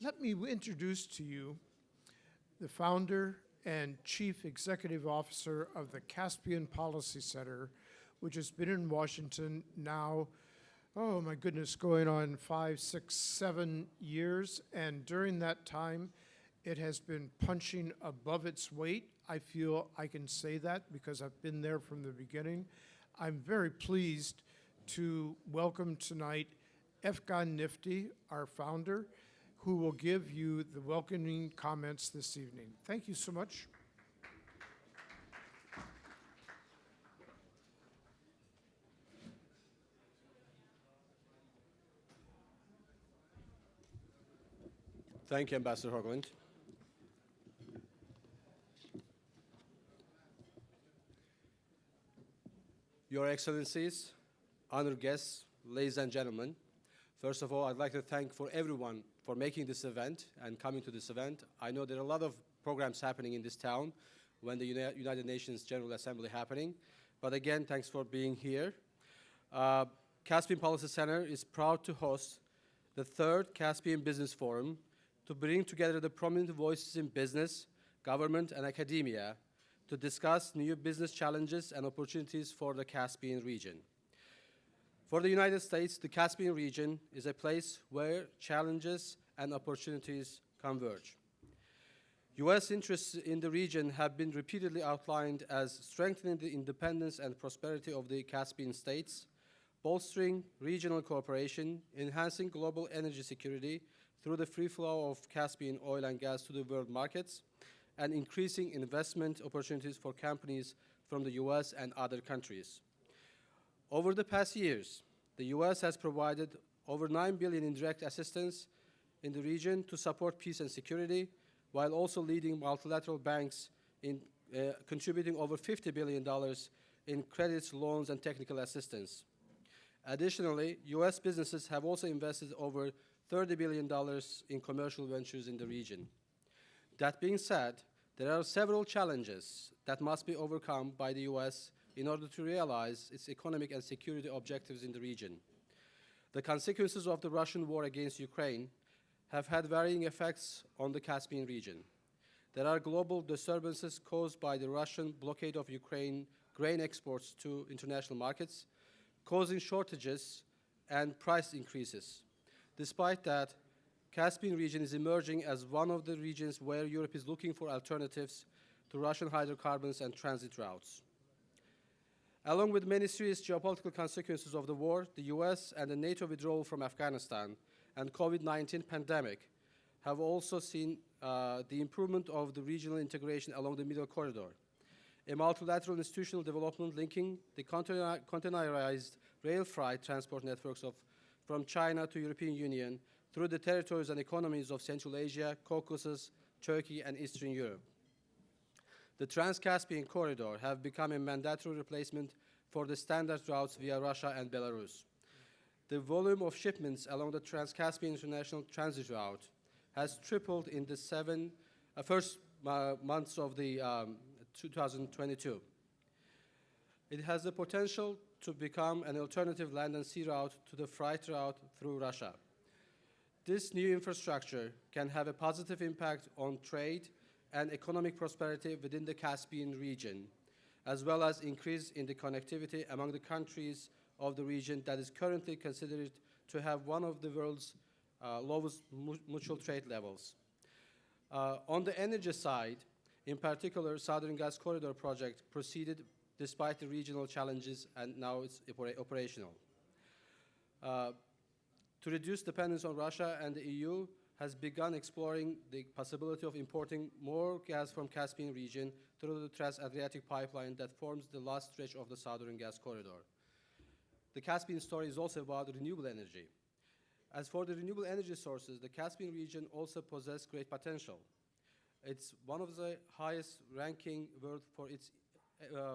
Let me introduce to you the founder and chief executive officer of the Caspian Policy Center, which has been in Washington now, oh my goodness, going on 5, 6, 7 years. And during that time, it has been punching above its weight. I feel I can say that because I've been there from the beginning. I'm very pleased to welcome tonight Efkan Nifty, our founder, who will give you the welcoming comments this evening. Thank you so much. Thank you, Ambassador Hoagland. Your Excellencies, honored guests, ladies and gentlemen, first of all, I'd like to thank everyone for making this event and coming to this event. I know there are a lot of programs happening in this town when the United Nations General Assembly happening, but again, thanks for being here. Caspian Policy Center is proud to host the 3rd Caspian Business Forum to bring together the prominent voices in business, government, and academia to discuss new business challenges and opportunities for the Caspian region. For the United States, the Caspian region is a place where challenges and opportunities converge. U.S. interests in the region have been repeatedly outlined as strengthening the independence and prosperity of the Caspian states, bolstering regional cooperation, enhancing global energy security through the free flow of Caspian oil and gas to the world markets, and increasing investment opportunities for companies from the U.S. and other countries. Over the past years, the U.S. has provided over $9 billion in direct assistance in the region to support peace and security, while also leading multilateral banks in contributing over $50 billion in credits, loans, and technical assistance. Additionally, U.S. businesses have also invested over $30 billion in commercial ventures in the region. That being said, there are several challenges that must be overcome by the U.S. in order to realize its economic and security objectives in the region. The consequences of the Russian war against Ukraine have had varying effects on the Caspian region. There are global disturbances caused by the Russian blockade of Ukraine grain exports to international markets, causing shortages and price increases. Despite that, Caspian region is emerging as one of the regions where Europe is looking for alternatives to Russian hydrocarbons and transit routes. Along with many serious geopolitical consequences of the war, the US and the NATO withdrawal from Afghanistan and COVID-19 pandemic have also seen the improvement of the regional integration along the Middle Corridor, a multilateral institutional development linking the containerized rail freight transport networks from China to European Union through the territories and economies of Central Asia, Caucasus, Turkey, and Eastern Europe. The Trans-Caspian Corridor have become a mandatory replacement for the standard routes via Russia and Belarus. The volume of shipments along the Trans-Caspian International Transit Route has tripled in the first months of the 2022. It has the potential to become an alternative land and sea route to the freight route through Russia. This new infrastructure can have a positive impact on trade and economic prosperity within the Caspian region, as well as increase in the connectivity among the countries of the region that is currently considered to have one of the world's lowest mutual trade levels. On the energy side, in particular, Southern Gas Corridor project proceeded despite the regional challenges, and now it's operational. To reduce dependence on Russia, and the EU has begun exploring the possibility of importing more gas from Caspian region through the Trans-Adriatic pipeline that forms the last stretch of the Southern Gas Corridor. The Caspian story is also about renewable energy. As for the renewable energy sources, the Caspian region also possesses great potential. It's one of the highest ranking world for its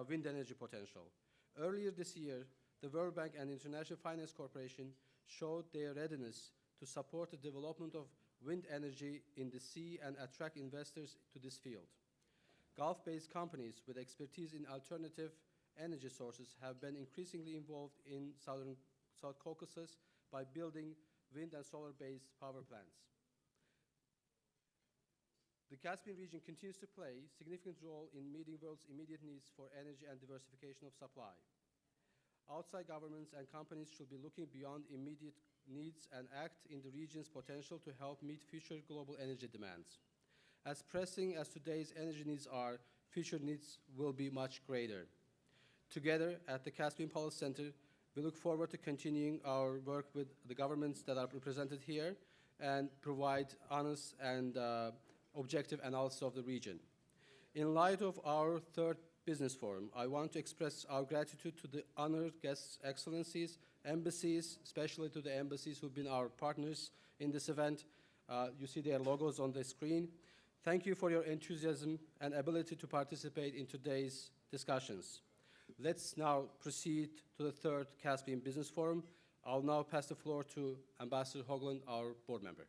wind energy potential. Earlier this year, the World Bank and International Finance Corporation showed their readiness to support the development of wind energy in the sea and attract investors to this field. Gulf-based companies with expertise in alternative energy sources have been increasingly involved in South Caucasus by building wind and solar-based power plants. The Caspian region continues to play a significant role in meeting the world's immediate needs for energy and diversification of supply. Outside governments and companies should be looking beyond immediate needs and act in the region's potential to help meet future global energy demands. As pressing as today's energy needs are, future needs will be much greater. Together at the Caspian Policy Center, we look forward to continuing our work with the governments that are represented here and provide honest and objective analysis of the region. In light of our third business forum, I want to express our gratitude to the honored guests, excellencies, embassies, especially to the embassies who've been our partners in this event. You see their logos on the screen. Thank you for your enthusiasm and ability to participate in today's discussions. Let's now proceed to the third Caspian Business Forum. I'll now pass the floor to Ambassador Hoagland, our board member.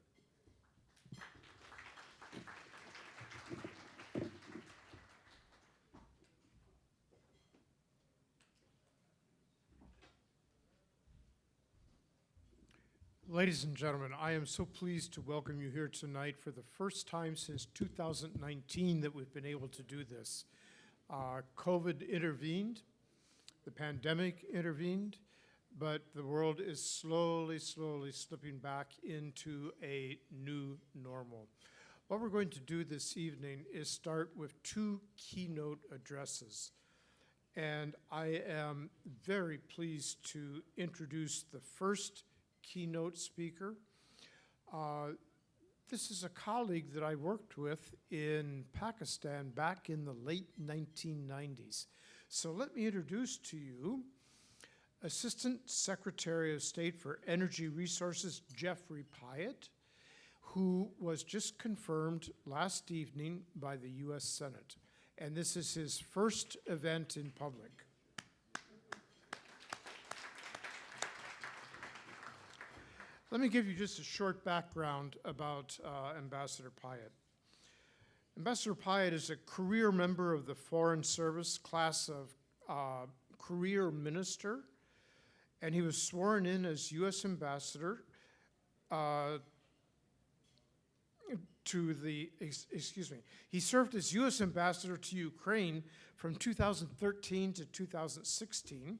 Ladies and gentlemen, I am so pleased to welcome you here tonight for the first time since 2019 that we've been able to do this. COVID intervened, the pandemic intervened, but the world is slowly slipping back into a new normal. What we're going to do this evening is start with two keynote addresses. And I am very pleased to introduce the first keynote speaker. This is a colleague that I worked with in Pakistan back in the late 1990s. So let me introduce to you Assistant Secretary of State for Energy Resources, Geoffrey Pyatt, who was just confirmed last evening by the US Senate. And this is his first event in public. Let me give you just a short background about Ambassador Pyatt. Ambassador Pyatt is a career member of the Foreign Service class of career minister, and he was sworn in as U.S. ambassador he served as U.S. ambassador to Ukraine from 2013 to 2016,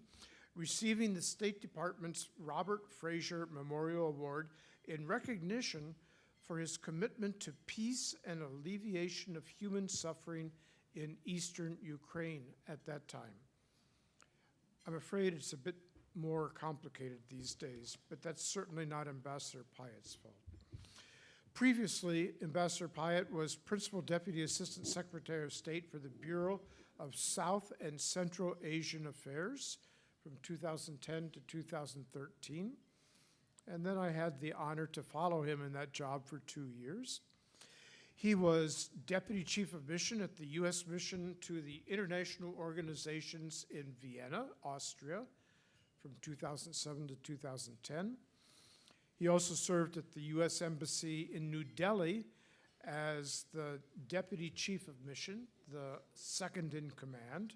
receiving the State Department's Robert Fraser Memorial Award in recognition for his commitment to peace and alleviation of human suffering in eastern Ukraine at that time. I'm afraid it's a bit more complicated these days, but that's certainly not Ambassador Pyatt's fault. Previously, Ambassador Pyatt was Principal Deputy Assistant Secretary of State for the Bureau of South and Central Asian Affairs from 2010 to 2013. And then I had the honor to follow him in that job for 2 years. He was Deputy Chief of Mission at the U.S. Mission to the International Organizations in Vienna, Austria, from 2007 to 2010. He also served at the U.S. Embassy in New Delhi as the Deputy Chief of Mission, the second in command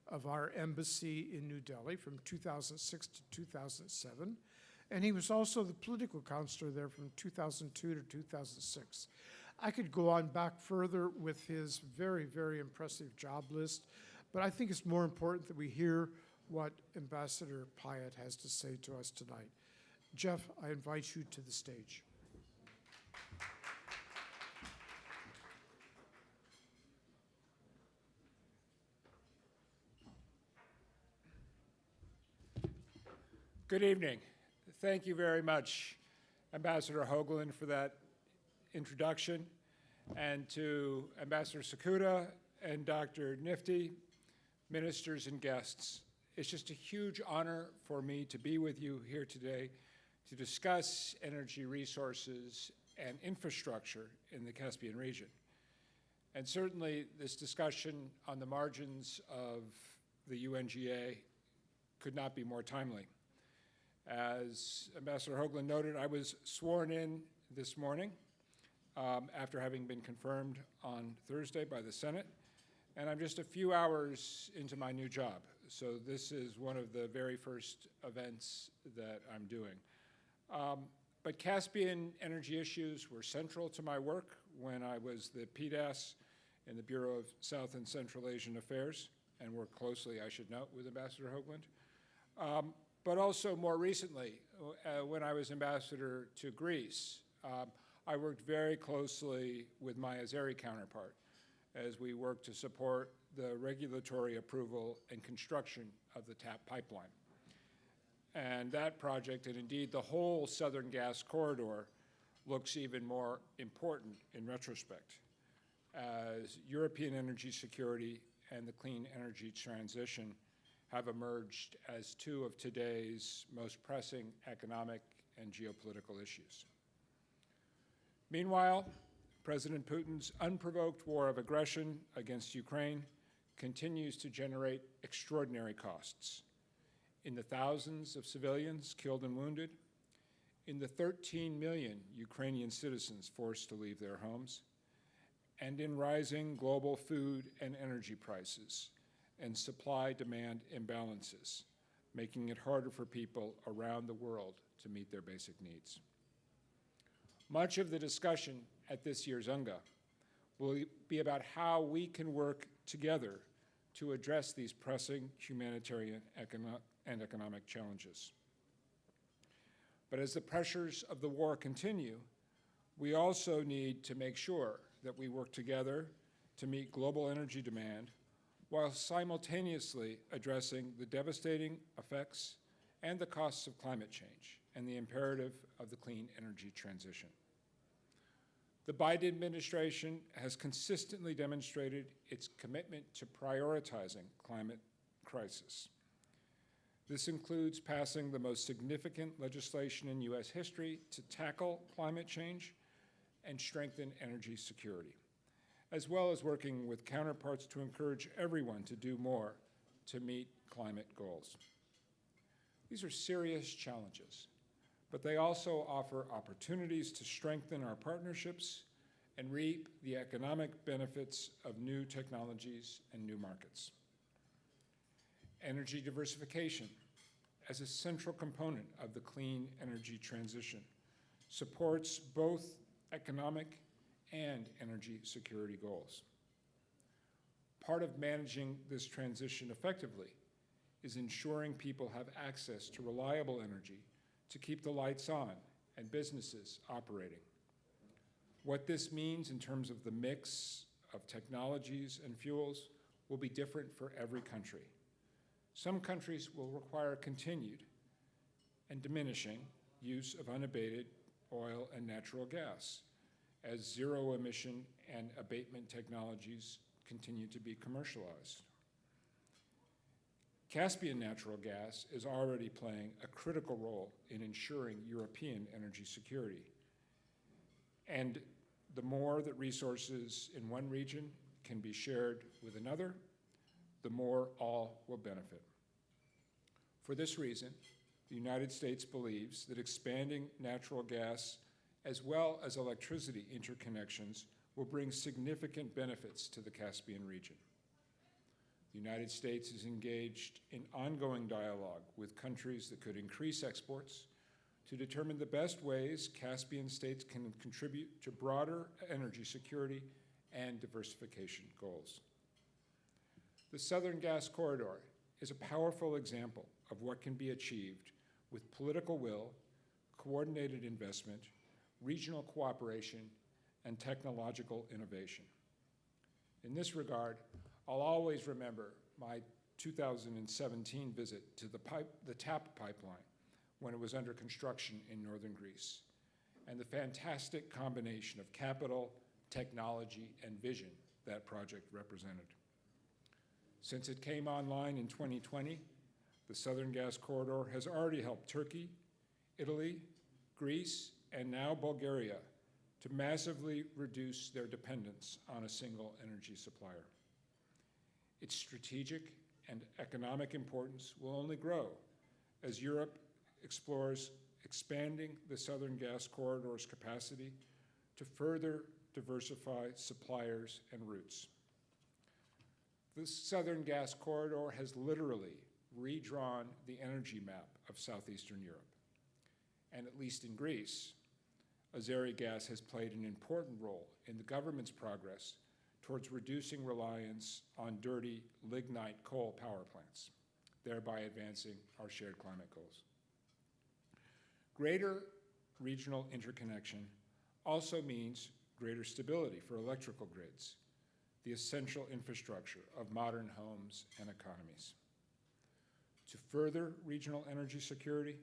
of our embassy in New Delhi from 2006 to 2007. And he was also the political counselor there from 2002 to 2006. I could go on back further with his very, very impressive job list, but I think it's more important that we hear what Ambassador Pyatt has to say to us tonight. Jeff, I invite you to the stage. Good evening. Thank you very much, Ambassador Hoagland, for that introduction, and to Ambassador Sakuda and Dr. Nifty, ministers and guests. It's just a huge honor for me to be with you here today to discuss energy resources and infrastructure in the Caspian region. And certainly this discussion on the margins of the UNGA could not be more timely. As Ambassador Hoagland noted, I was sworn in this morning after having been confirmed on Thursday by the Senate, and I'm just a few hours into my new job. So this is one of the very first events that I'm doing. But Caspian energy issues were central to my work when I was the PDAS in the Bureau of South and Central Asian Affairs, and worked closely, I should note, with Ambassador Hoagland. But also more recently, when I was ambassador to Greece, I worked very closely with my Azeri counterpart as we worked to support the regulatory approval and construction of the TAP pipeline. And that project, and indeed the whole Southern Gas Corridor, looks even more important in retrospect as European energy security and the clean energy transition have emerged as two of today's most pressing economic and geopolitical issues. Meanwhile, President Putin's unprovoked war of aggression against Ukraine continues to generate extraordinary costs in the thousands of civilians killed and wounded, in the 13 million Ukrainian citizens forced to leave their homes, and in rising global food and energy prices and supply-demand imbalances, making it harder for people around the world to meet their basic needs. Much of the discussion at this year's UNGA will be about how we can work together to address these pressing humanitarian and economic challenges. But as the pressures of the war continue, we also need to make sure that we work together to meet global energy demand while simultaneously addressing the devastating effects and the costs of climate change and the imperative of the clean energy transition. The Biden administration has consistently demonstrated its commitment to prioritizing climate crisis. This includes passing the most significant legislation in U.S. history to tackle climate change and strengthen energy security, as well as working with counterparts to encourage everyone to do more to meet climate goals. These are serious challenges, but they also offer opportunities to strengthen our partnerships and reap the economic benefits of new technologies and new markets. Energy diversification, as a central component of the clean energy transition, supports both economic and energy security goals. Part of managing this transition effectively is ensuring people have access to reliable energy to keep the lights on and businesses operating. What this means in terms of the mix of technologies and fuels will be different for every country. Some countries will require continued and diminishing use of unabated oil and natural gas as zero-emission and abatement technologies continue to be commercialized. Caspian natural gas is already playing a critical role in ensuring European energy security. And the more that resources in one region can be shared with another, the more all will benefit. For this reason, the United States believes that expanding natural gas as well as electricity interconnections will bring significant benefits to the Caspian region. The United States is engaged in ongoing dialogue with countries that could increase exports to determine the best ways Caspian states can contribute to broader energy security and diversification goals. The Southern Gas Corridor is a powerful example of what can be achieved with political will, coordinated investment, regional cooperation, and technological innovation. In this regard, I'll always remember my 2017 visit to the TAP pipeline when it was under construction in northern Greece, and the fantastic combination of capital, technology, and vision that project represented. Since it came online in 2020, the Southern Gas Corridor has already helped Turkey, Italy, Greece, and now Bulgaria to massively reduce their dependence on a single energy supplier. Its strategic and economic importance will only grow as Europe explores expanding the Southern Gas Corridor's capacity to further diversify suppliers and routes. The Southern Gas Corridor has literally redrawn the energy map of southeastern Europe. and at least in Greece, Azeri gas has played an important role in the government's progress towards reducing reliance on dirty lignite coal power plants, thereby advancing our shared climate goals. Greater regional interconnection also means greater stability for electrical grids, the essential infrastructure of modern homes and economies. To further regional energy security,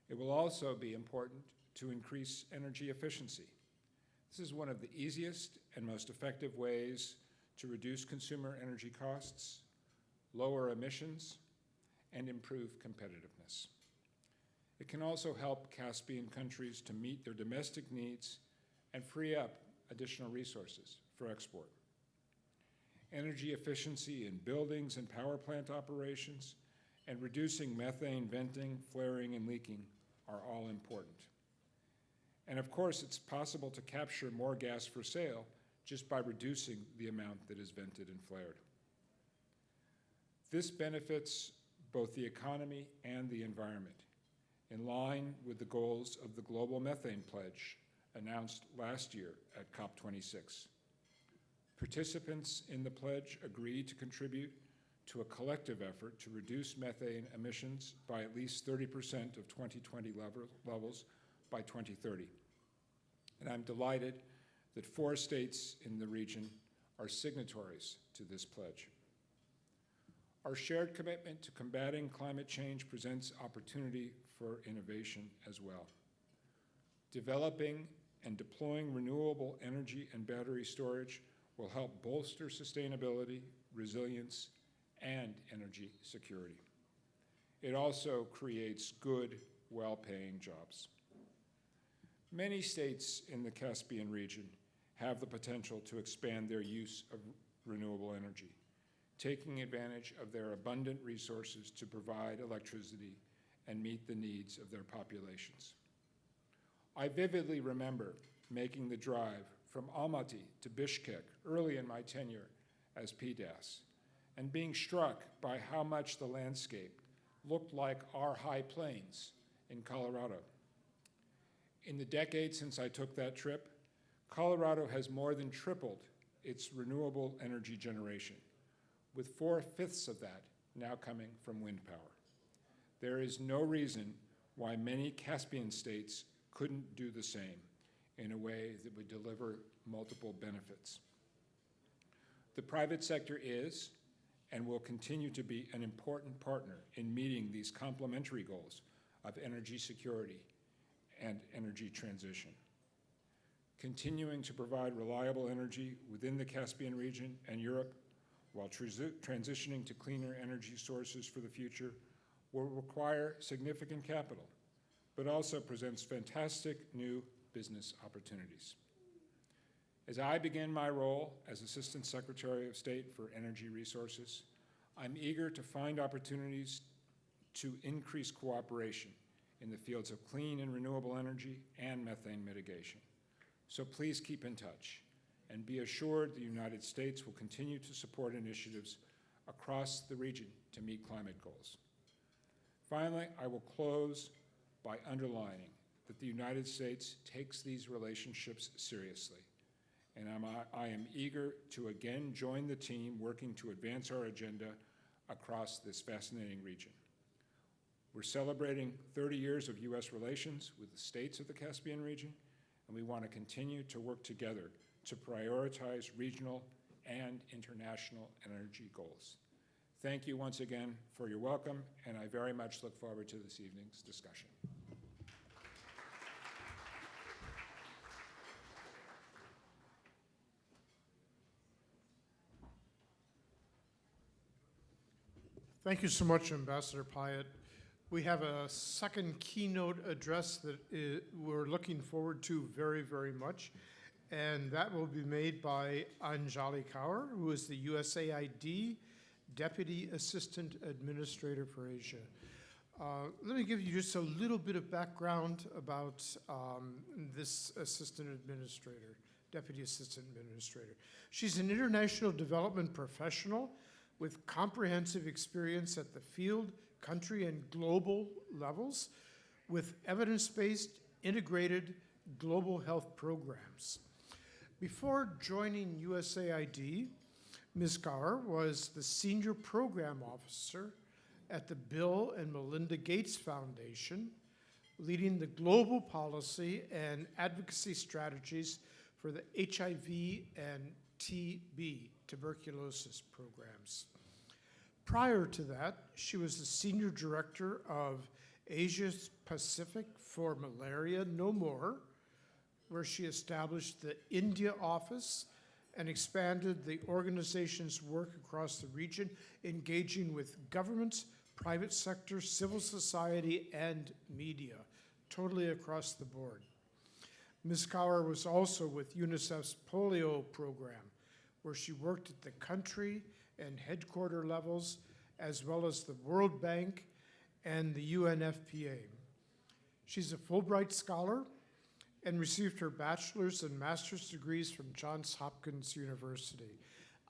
it will also be important to increase energy efficiency. This is one of the easiest and most effective ways to reduce consumer energy costs, lower emissions, and improve competitiveness. It can also help Caspian countries to meet their domestic needs and free up additional resources for export. Energy efficiency in buildings and power plant operations and reducing methane venting, flaring, and leaking are all important. And of course, it's possible to capture more gas for sale just by reducing the amount that is vented and flared. This benefits both the economy and the environment, in line with the goals of the Global Methane Pledge announced last year at COP26. Participants in the pledge agreed to contribute to a collective effort to reduce methane emissions by at least 30% of 2020 levels by 2030. And I'm delighted that 4 states in the region are signatories to this pledge. Our shared commitment to combating climate change presents opportunity for innovation as well. Developing and deploying renewable energy and battery storage will help bolster sustainability, resilience, and energy security. It also creates good, well-paying jobs. Many states in the Caspian region have the potential to expand their use of renewable energy, taking advantage of their abundant resources to provide electricity and meet the needs of their populations. I vividly remember making the drive from Almaty to Bishkek early in my tenure as PDAS, and being struck by how much the landscape looked like our high plains in Colorado. In the decade since I took that trip, Colorado has more than tripled its renewable energy generation, with 4/5 of that now coming from wind power. There is no reason why many Caspian states couldn't do the same in a way that would deliver multiple benefits. The private sector is and will continue to be an important partner in meeting these complementary goals of energy security and energy transition. Continuing to provide reliable energy within the Caspian region and Europe while transitioning to cleaner energy sources for the future will require significant capital, but also presents fantastic new business opportunities. As I begin my role as Assistant Secretary of State for Energy Resources, I'm eager to find opportunities to increase cooperation in the fields of clean and renewable energy and methane mitigation. So please keep in touch and be assured the United States will continue to support initiatives across the region to meet climate goals. Finally, I will close by underlining that the United States takes these relationships seriously, and I am eager to again join the team working to advance our agenda across this fascinating region. We're celebrating 30 years of U.S. relations with the states of the Caspian region, and we want to continue to work together to prioritize regional and international energy goals. Thank you once again for your welcome, and I very much look forward to this evening's discussion. Thank you so much, Ambassador Pyatt. We have a second keynote address that we're looking forward to very, very much, and that will be made by Anjali Kaur, who is the USAID Deputy Assistant Administrator for Asia. Let me give you just a little bit of background about this Assistant Administrator, Deputy Assistant Administrator. She's an international development professional with comprehensive experience at the field, country, and global levels, with evidence-based, integrated global health programs. Before joining USAID, Ms. Kaur was the Senior Program Officer at the Bill and Melinda Gates Foundation, leading the global policy and advocacy strategies for the HIV and TB, tuberculosis programs. Prior to that, she was the Senior Director of Asia Pacific for Malaria No More, where she established the India office and expanded the organization's work across the region, engaging with governments, private sector, civil society, and media, totally across the board. Ms. Kaur was also with UNICEF's polio program, where she worked at the country and headquarter levels, as well as the World Bank and the UNFPA. She's a Fulbright Scholar and received her bachelor's and master's degrees from Johns Hopkins University.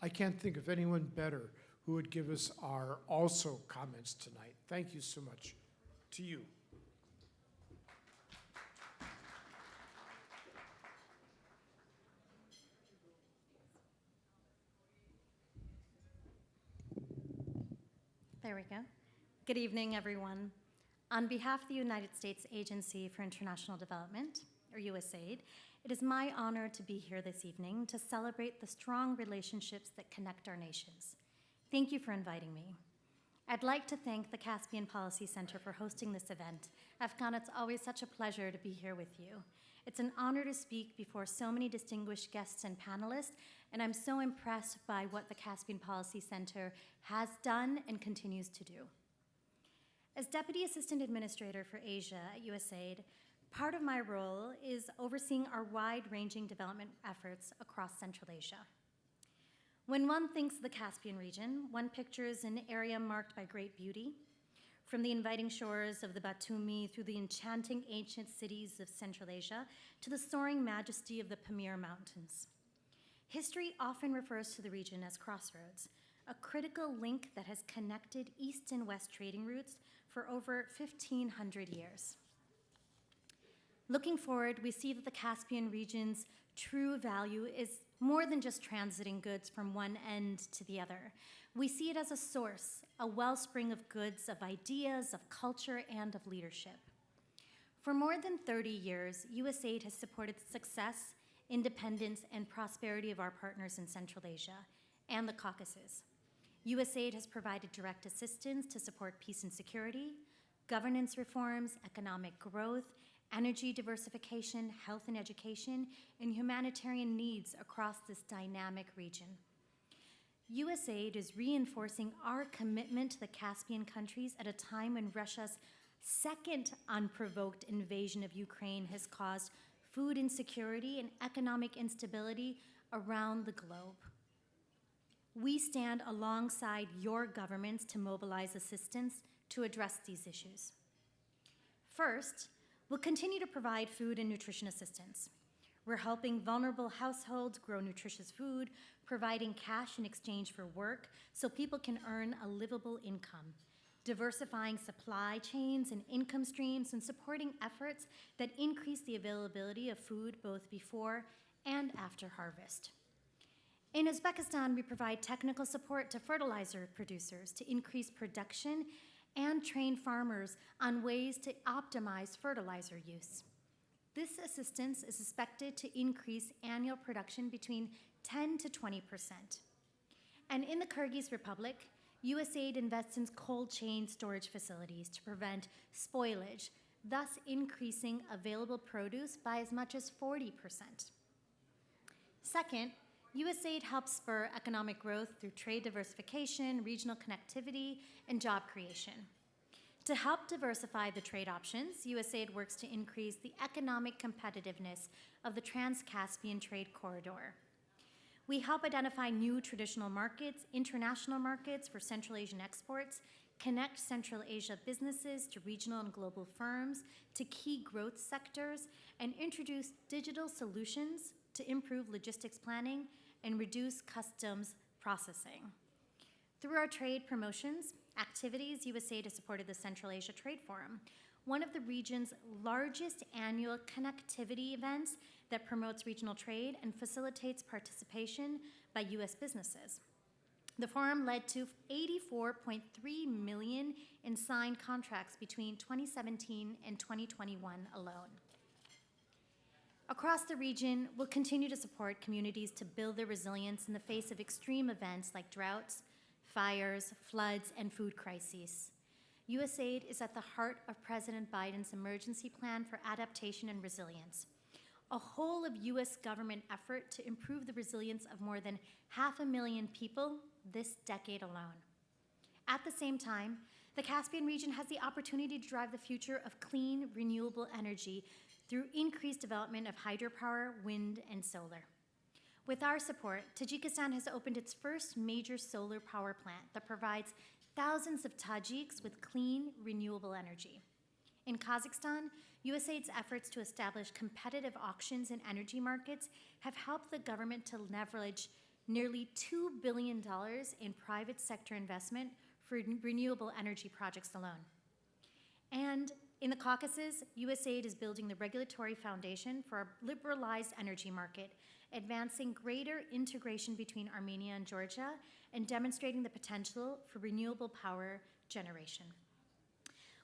I can't think of anyone better who would give us our also comments tonight. Thank you so much. To you. There we go. Good evening, everyone. On behalf of the United States Agency for International Development, or USAID, it is my honor to be here this evening to celebrate the strong relationships that connect our nations. Thank you for inviting me. I'd like to thank the Caspian Policy Center for hosting this event. Afghan, it's always such a pleasure to be here with you. It's an honor to speak before so many distinguished guests and panelists, and I'm so impressed by what the Caspian Policy Center has done and continues to do. As Deputy Assistant Administrator for Asia at USAID, part of my role is overseeing our wide-ranging development efforts across Central Asia. When one thinks of the Caspian region, one pictures an area marked by great beauty, from the inviting shores of the Batumi through the enchanting ancient cities of Central Asia to the soaring majesty of the Pamir Mountains. History often refers to the region as crossroads, a critical link that has connected east and west trading routes for over 1,500 years. Looking forward, we see that the Caspian region's true value is more than just transiting goods from one end to the other. We see it as a source, a wellspring of goods, of ideas, of culture, and of leadership. For more than 30 years, USAID has supported the success, independence, and prosperity of our partners in Central Asia and the Caucasus. USAID has provided direct assistance to support peace and security, governance reforms, economic growth, energy diversification, health and education, and humanitarian needs across this dynamic region. USAID is reinforcing our commitment to the Caspian countries at a time when Russia's second unprovoked invasion of Ukraine has caused food insecurity and economic instability around the globe. We stand alongside your governments to mobilize assistance to address these issues. First, we'll continue to provide food and nutrition assistance. We're helping vulnerable households grow nutritious food, providing cash in exchange for work so people can earn a livable income, diversifying supply chains and income streams, and supporting efforts that increase the availability of food both before and after harvest. In Uzbekistan, we provide technical support to fertilizer producers to increase production and train farmers on ways to optimize fertilizer use. This assistance is expected to increase annual production between 10 to 20%. And in the Kyrgyz Republic, USAID invests in cold chain storage facilities to prevent spoilage, thus increasing available produce by as much as 40%. Second, USAID helps spur economic growth through trade diversification, regional connectivity, and job creation. To help diversify the trade options, USAID works to increase the economic competitiveness of the Trans-Caspian Trade Corridor. We help identify new traditional markets, international markets for Central Asian exports, connect Central Asia businesses to regional and global firms, to key growth sectors, and introduce digital solutions to improve logistics planning and reduce customs processing. Through our trade promotions activities, USAID has supported the Central Asia Trade Forum, one of the region's largest annual connectivity events that promotes regional trade and facilitates participation by U.S. businesses. The forum led to $84.3 million in signed contracts between 2017 and 2021 alone. Across the region, we'll continue to support communities to build their resilience in the face of extreme events like droughts, fires, floods, and food crises. USAID is at the heart of President Biden's emergency plan for adaptation and resilience, a whole of U.S. government effort to improve the resilience of more than 500,000 people this decade alone. At the same time, the Caspian region has the opportunity to drive the future of clean, renewable energy through increased development of hydropower, wind, and solar. With our support, Tajikistan has opened its first major solar power plant that provides thousands of Tajiks with clean, renewable energy. In Kazakhstan, USAID's efforts to establish competitive auctions in energy markets have helped the government to leverage nearly $2 billion in private sector investment for renewable energy projects alone. And in the Caucasus, USAID is building the regulatory foundation for a liberalized energy market, advancing greater integration between Armenia and Georgia, and demonstrating the potential for renewable power generation.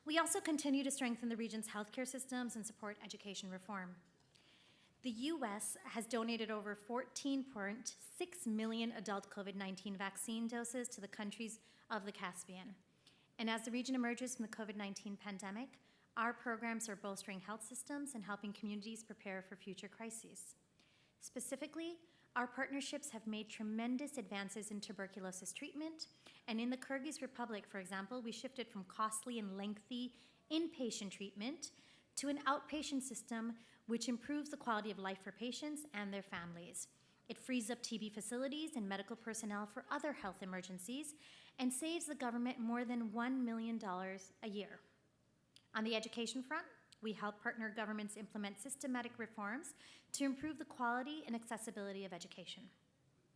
We also continue to strengthen the region's healthcare systems and support education reform. The U.S. has donated over 14.6 million adult COVID-19 vaccine doses to the countries of the Caspian. And as the region emerges from the COVID-19 pandemic, our programs are bolstering health systems and helping communities prepare for future crises. Specifically, our partnerships have made tremendous advances in tuberculosis treatment, and in the Kyrgyz Republic, for example, we shifted from costly and lengthy inpatient treatment to an outpatient system which improves the quality of life for patients and their families. It frees up TB facilities and medical personnel for other health emergencies and saves the government more than $1 million a year. On the education front, we help partner governments implement systematic reforms to improve the quality and accessibility of education.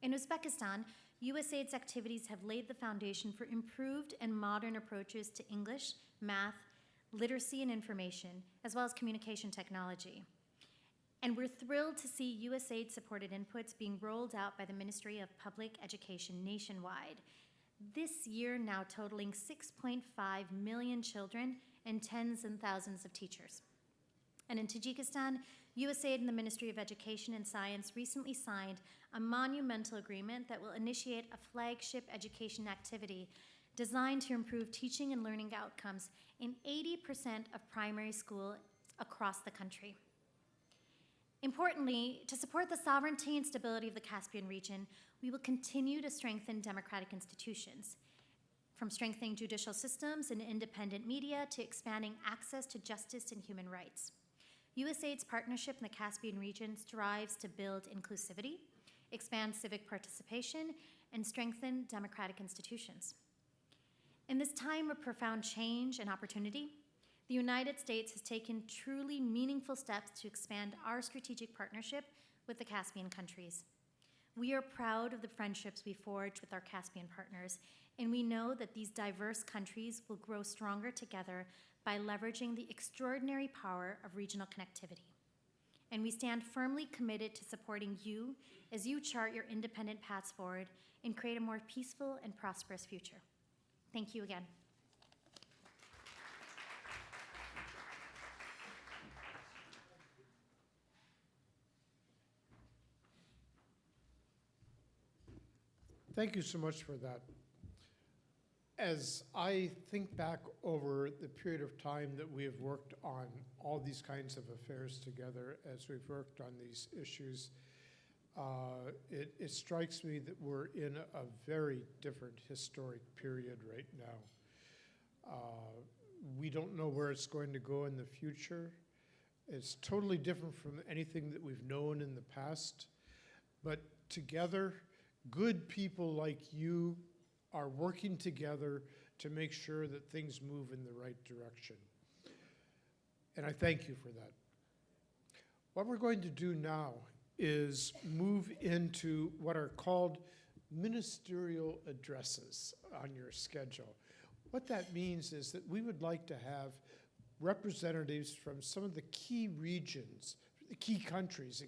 In Uzbekistan, USAID's activities have laid the foundation for improved and modern approaches to English, math, literacy and information, as well as communication technology. And we're thrilled to see USAID-supported inputs being rolled out by the Ministry of Public Education nationwide, this year now totaling 6.5 million children and tens and thousands of teachers. And in Tajikistan, USAID and the Ministry of Education and Science recently signed a monumental agreement that will initiate a flagship education activity designed to improve teaching and learning outcomes in 80% of primary schools across the country. Importantly, to support the sovereignty and stability of the Caspian region, we will continue to strengthen democratic institutions, from strengthening judicial systems and independent media to expanding access to justice and human rights. USAID's partnership in the Caspian region strives to build inclusivity, expand civic participation, and strengthen democratic institutions. In this time of profound change and opportunity, the United States has taken truly meaningful steps to expand our strategic partnership with the Caspian countries. We are proud of the friendships we forged with our Caspian partners, and we know that these diverse countries will grow stronger together by leveraging the extraordinary power of regional connectivity. And we stand firmly committed to supporting you as you chart your independent paths forward and create a more peaceful and prosperous future. Thank you again. Thank you so much for that. As I think back over the period of time that we have worked on all these kinds of affairs together, as we've worked on these issues, it strikes me that we're in a very different historic period right now. We don't know where it's going to go in the future. It's totally different from anything that we've known in the past. But together, good people like you are working together to make sure that things move in the right direction. And I thank you for that. What we're going to do now is move into what are called ministerial addresses on your schedule. What that means is that we would like to have representatives from some of the key regions, key countries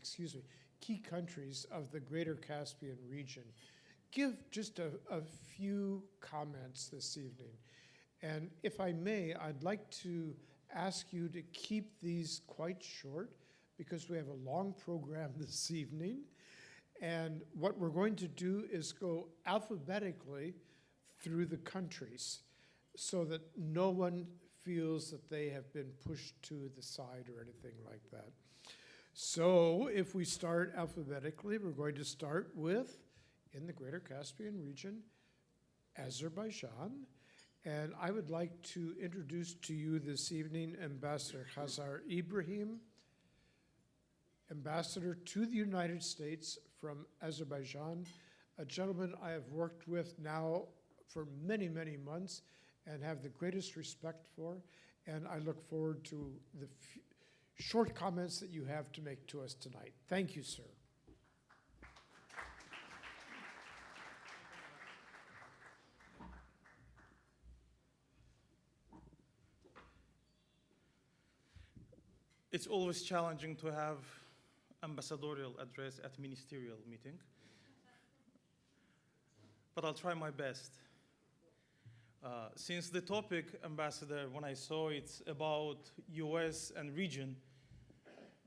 of the greater Caspian region give just a few comments this evening. And if I may, I'd like to ask you to keep these quite short because we have a long program this evening. And what we're going to do is go alphabetically through the countries so that no one feels that they have been pushed to the side or anything like that. So if we start alphabetically, we're going to start with, in the greater Caspian region, Azerbaijan. And I would like to introduce to you this evening Ambassador Khazar Ibrahim, Ambassador to the United States from Azerbaijan, a gentleman I have worked with now for many, many months and have the greatest respect for. And I look forward to the short comments that you have to make to us tonight. Thank you, sir. It's always challenging to have ambassadorial address at ministerial meeting, but I'll try my best. Since the topic, Ambassador, when I saw it's about US and region,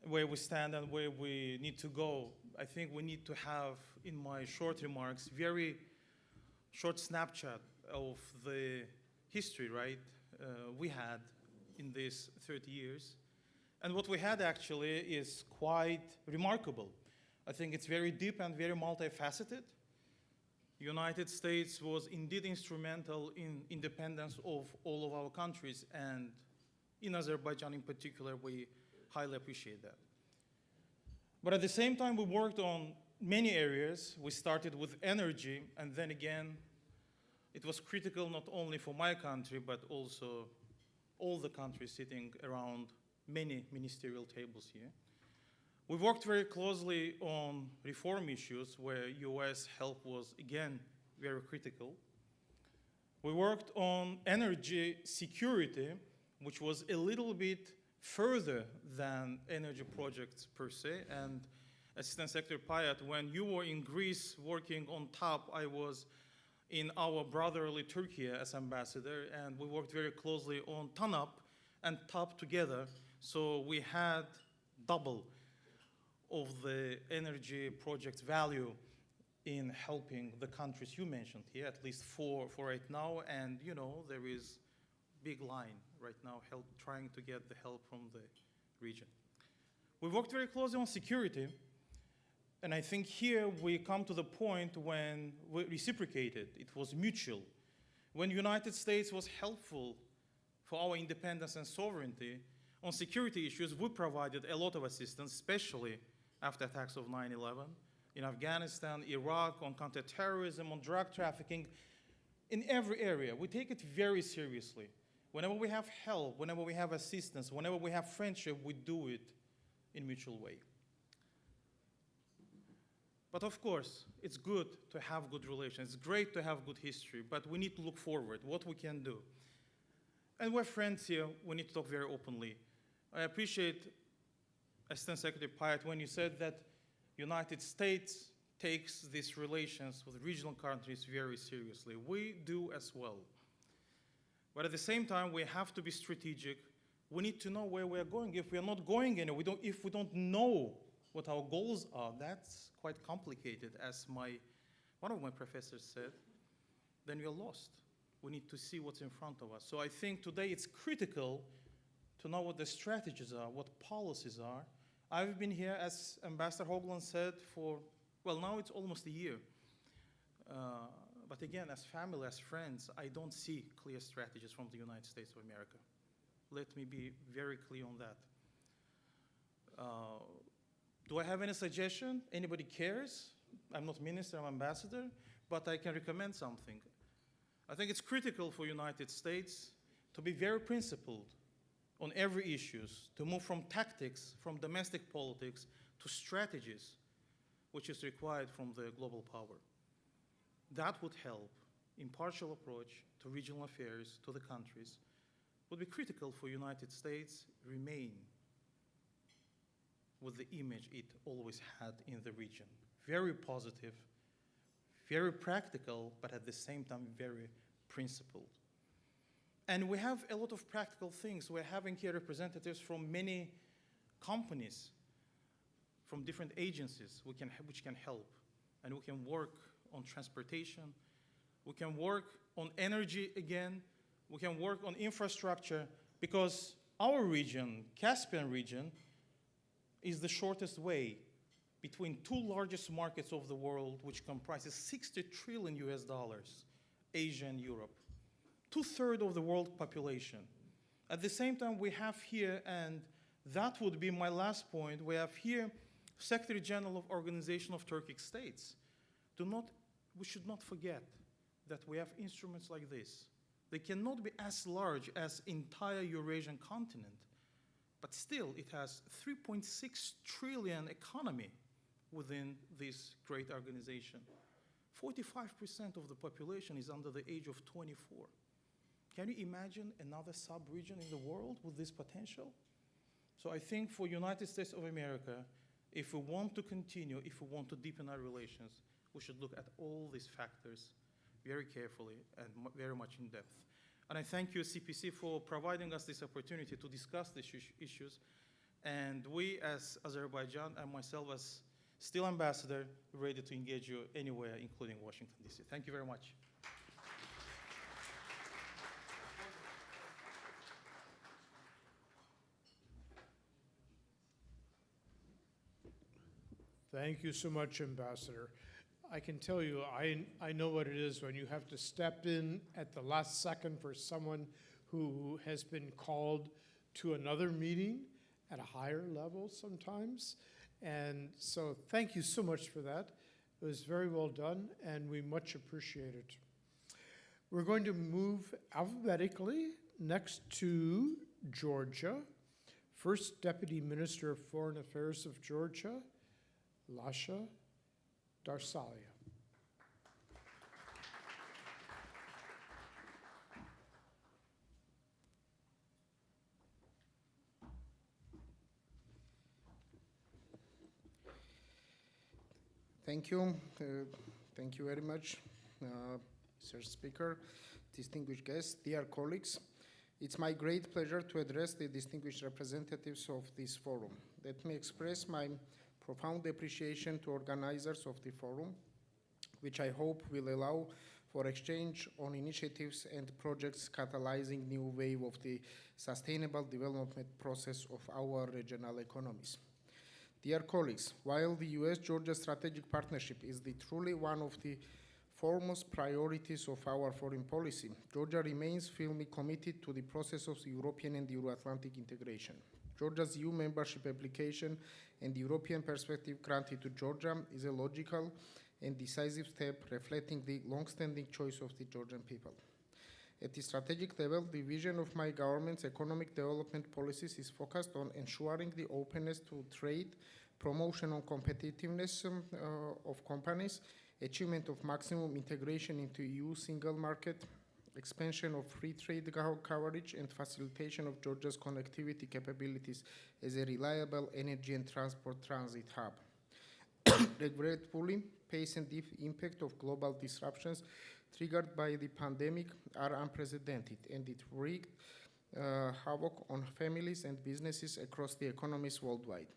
where we stand and where we need to go, I think we need to have, in my short remarks, very short snapshot of the history, right, we had in these 30 years. And what we had actually is quite remarkable. I think it's very deep and very multifaceted. United States was indeed instrumental in independence of all of our countries, and in Azerbaijan in particular, we highly appreciate that. But at the same time, we worked on many areas. We started with energy, and then again, it was critical not only for my country, but also all the countries sitting around many ministerial tables here. We worked very closely on reform issues where US help was, again, very critical. We worked on energy security, which was a little bit further than energy projects per se. And Assistant Secretary Pyatt, when you were in Greece working on TAP, I was in our brotherly Türkiye as ambassador, and we worked very closely on TANAP and TAP together. So we had double of the energy project value in helping the countries you mentioned here, at least for right now. And you know, there is big line right now trying to get the help from the region. We worked very closely on security. And I think here we come to the point when we reciprocated. It was mutual. When the United States was helpful for our independence and sovereignty, on security issues, we provided a lot of assistance, especially after attacks of 9/11, in Afghanistan, Iraq, on counterterrorism, on drug trafficking, in every area. We take it very seriously. Whenever we have help, whenever we have assistance, whenever we have friendship, we do it in a mutual way. But of course, it's good to have good relations. It's great to have good history, but we need to look forward, what we can do. And we're friends here, we need to talk very openly. I appreciate Assistant Secretary Pyatt when you said that United States takes these relations with regional countries very seriously. We do as well. But at the same time, we have to be strategic. We need to know where we're going. If we're not going anywhere, if we don't know what our goals are, that's quite complicated, as one of my professors said, then we're lost. We need to see what's in front of us. So I think today it's critical to know what the strategies are, what policies are. I've been here, as Ambassador Hoagland said, for, well, now it's almost a year. But again, as family, as friends, I don't see clear strategies from the United States of America. Let me be very clear on that. Do I have any suggestion? Anybody cares? I'm not minister, I'm ambassador, but I can recommend something. I think it's critical for United States to be very principled on every issues, to move from tactics, from domestic politics, to strategies, which is required from the global power. That would help impartial approach to regional affairs, to the countries, would be critical for United States remain with the image it always had in the region. Very positive, very practical, but at the same time very principled. And we have a lot of practical things. We're having here representatives from many companies, from different agencies which can help. And we can work on transportation. We can work on energy again. We can work on infrastructure, because our region, Caspian region, is the shortest way between two largest markets of the world, which comprises 60 trillion US dollars, Asia and Europe. 2/3 of the world population. At the same time, we have here, and that would be my last point, we have here Secretary General of Organization of Turkic States. We should not forget that we have instruments like this. They cannot be as large as entire Eurasian continent, but still it has 3.6 trillion economy within this great organization. 45% of the population is under the age of 24. Can you imagine another sub-region in the world with this potential? So I think for United States of America, if we want to continue, if we want to deepen our relations, we should look at all these factors very carefully and very much in depth. And I thank you, CPC, for providing us this opportunity to discuss these issues. And we, as Azerbaijan, and myself as still ambassador, ready to engage you anywhere, including Washington, D.C. Thank you very much. Thank you so much, Ambassador. I can tell you, I know what it is when you have to step in at the last second for someone who has been called to another meeting at a higher level sometimes. And so thank you so much for that. It was very well done, and we much appreciate it. We're going to move alphabetically next to Georgia. First Deputy Minister of Foreign Affairs of Georgia, Lasha Darsalia. Thank you. Thank you very much, Mr. Speaker, distinguished guests, dear colleagues. It's my great pleasure to address the distinguished representatives of this forum. Let me express my profound appreciation to organizers of the forum, which I hope will allow for exchange on initiatives and projects catalyzing new wave of the sustainable development process of our regional economies. Dear colleagues, while the US-Georgia strategic partnership is truly one of the foremost priorities of our foreign policy, Georgia remains firmly committed to the process of European and Euro-Atlantic integration. Georgia's EU membership application and the European perspective granted to Georgia is a logical and decisive step reflecting the long-standing choice of the Georgian people. At the strategic level, the vision of my government's economic development policies is focused on ensuring the openness to trade, promotion on competitiveness of companies, achievement of maximum integration into EU single market, expansion of free trade coverage, and facilitation of Georgia's connectivity capabilities as a reliable energy and transport transit hub. Regretfully, pace and deep impact of global disruptions triggered by the pandemic are unprecedented, and it wreaked havoc on families and businesses across the economies worldwide.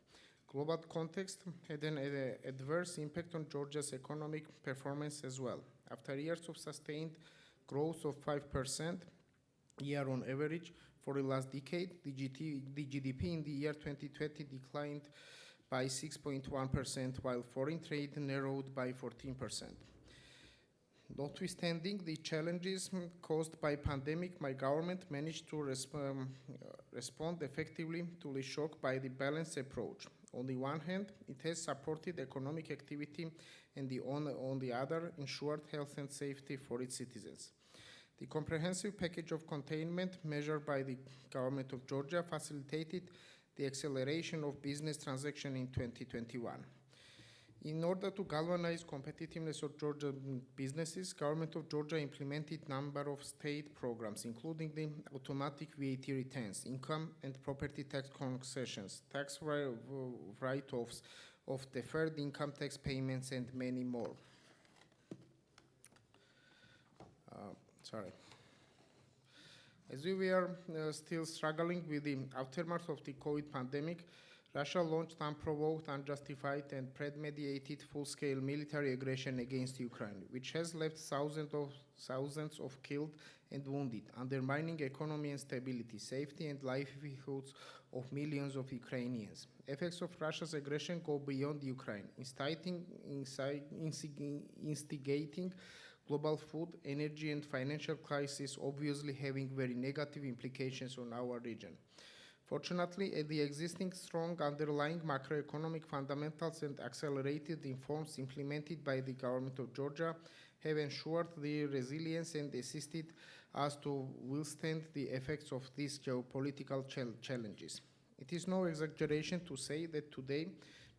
Global context had an adverse impact on Georgia's economic performance as well. After years of sustained growth of 5% year on average for the last decade, the GDP in the year 2020 declined by 6.1%, while foreign trade narrowed by 14%. Notwithstanding the challenges caused by pandemic, my government managed to respond effectively to the shock by the balanced approach. On the one hand, it has supported economic activity, and on the other, ensured health and safety for its citizens. The comprehensive package of containment measured by the government of Georgia facilitated the acceleration of business transactions in 2021. In order to galvanize competitiveness of Georgian businesses, Government of Georgia implemented number of state programs, including the automatic VAT returns, income and property tax concessions, tax write-offs of deferred income tax payments, and many more. As we were still struggling with the aftermath of the COVID pandemic, Russia launched unprovoked, unjustified, and premeditated full-scale military aggression against Ukraine, which has left thousands of killed and wounded, undermining economy and stability, safety and livelihoods of millions of Ukrainians. Effects of Russia's aggression go beyond Ukraine, instigating global food, energy, and financial crisis, obviously having very negative implications on our region. Fortunately, the existing strong underlying macroeconomic fundamentals and accelerated reforms implemented by the government of Georgia have ensured the resilience and assisted us to withstand the effects of these geopolitical challenges. It is no exaggeration to say that today,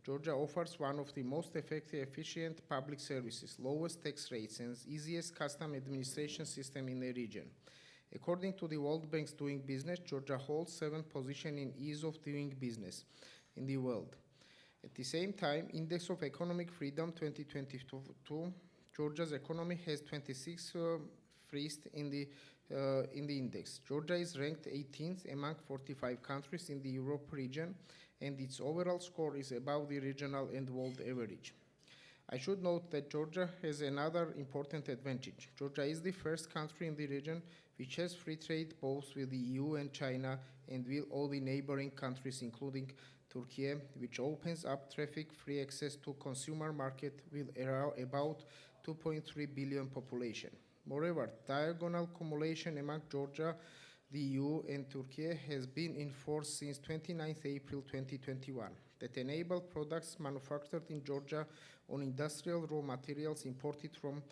Georgia offers one of the most effective, efficient public services, lowest tax rates, and easiest custom administration system in the region. According to the World Bank's Doing Business, Georgia holds 7th position in ease of doing business in the world. At the same time, Index of Economic Freedom 2022, Georgia's economy has 26th first in the index. Georgia is ranked 18th among 45 countries in the Europe region, and its overall score is above the regional and world average. I should note that Georgia has another important advantage. Georgia is the first country in the region which has free trade both with the EU and China and with all the neighboring countries, including Türkiye, which opens up traffic-free access to consumer market with about 2.3 billion population. Moreover, diagonal cumulation among Georgia, the EU, and Türkiye has been in force since 29th April 2021 that enabled products manufactured in Georgia on industrial raw materials imported from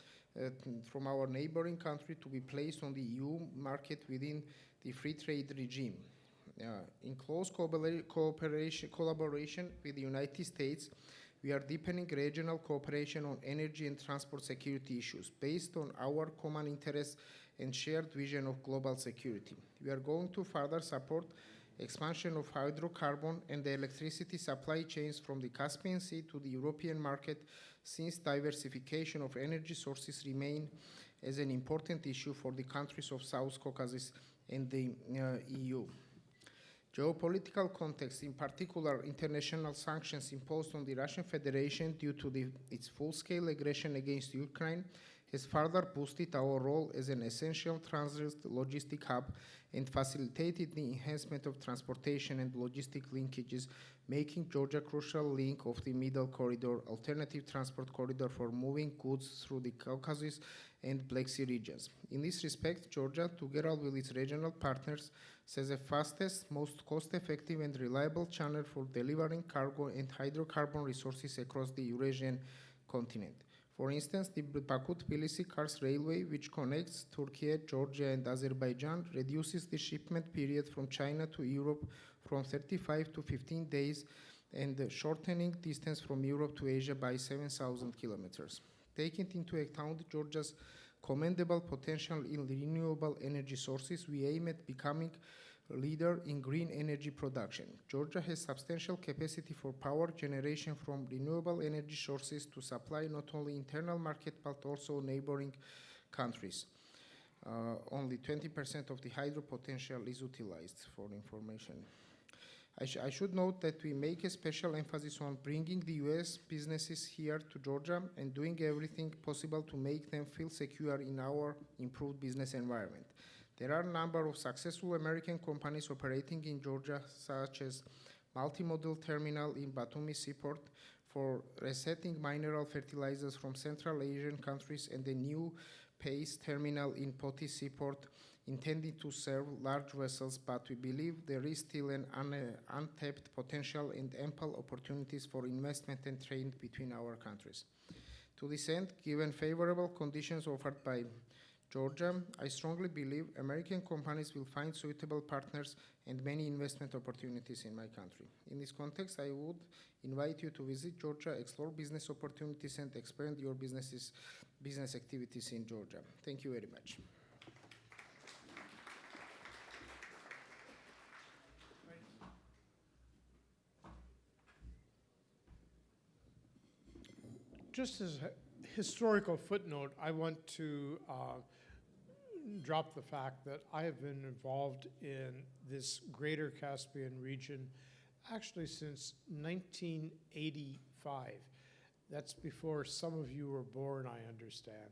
our neighboring country to be placed on the EU market within the free trade regime. In close collaboration with the United States, we are deepening regional cooperation on energy and transport security issues based on our common interests and shared vision of global security. We are going to further support expansion of hydrocarbon and the electricity supply chains from the Caspian Sea to the European market, since diversification of energy sources remain as an important issue for the countries of South Caucasus and the EU. Geopolitical context, in particular international sanctions imposed on the Russian Federation due to its full-scale aggression against Ukraine, has further boosted our role as an essential transit logistic hub and facilitated the enhancement of transportation and logistic linkages, making Georgia a crucial link of the Middle Corridor, alternative transport corridor for moving goods through the Caucasus and Black Sea regions. In this respect, Georgia, together with its regional partners, as the fastest, most cost-effective and reliable channel for delivering cargo and hydrocarbon resources across the Eurasian continent. For instance, the Baku-Tbilisi-Kars Railway, which connects Türkiye, Georgia, and Azerbaijan, reduces the shipment period from China to Europe from 35 to 15 days and shortening distance from Europe to Asia by 7,000 kilometers. Taking into account Georgia's commendable potential in renewable energy sources, we aim at becoming a leader in green energy production. Georgia has substantial capacity for power generation from renewable energy sources to supply not only internal market but also neighboring countries. Only 20% of the hydro potential is utilized, for information. I should note that we make a special emphasis on bringing the US businesses here to Georgia and doing everything possible to make them feel secure in our improved business environment. There are a number of successful American companies operating in Georgia, such as Multimodal Terminal in Batumi Seaport for resetting mineral fertilizers from Central Asian countries, and the new Pace Terminal in Poti Seaport intended to serve large vessels, but we believe there is still an untapped potential and ample opportunities for investment and trade between our countries. To this end, given favorable conditions offered by Georgia, I strongly believe American companies will find suitable partners and many investment opportunities in my country. In this context, I would invite you to visit Georgia, explore business opportunities, and expand your business activities in Georgia. Thank you very much. Just as a historical footnote, I want to drop the fact that I have been involved in this greater Caspian region actually since 1985. That's before some of you were born, I understand.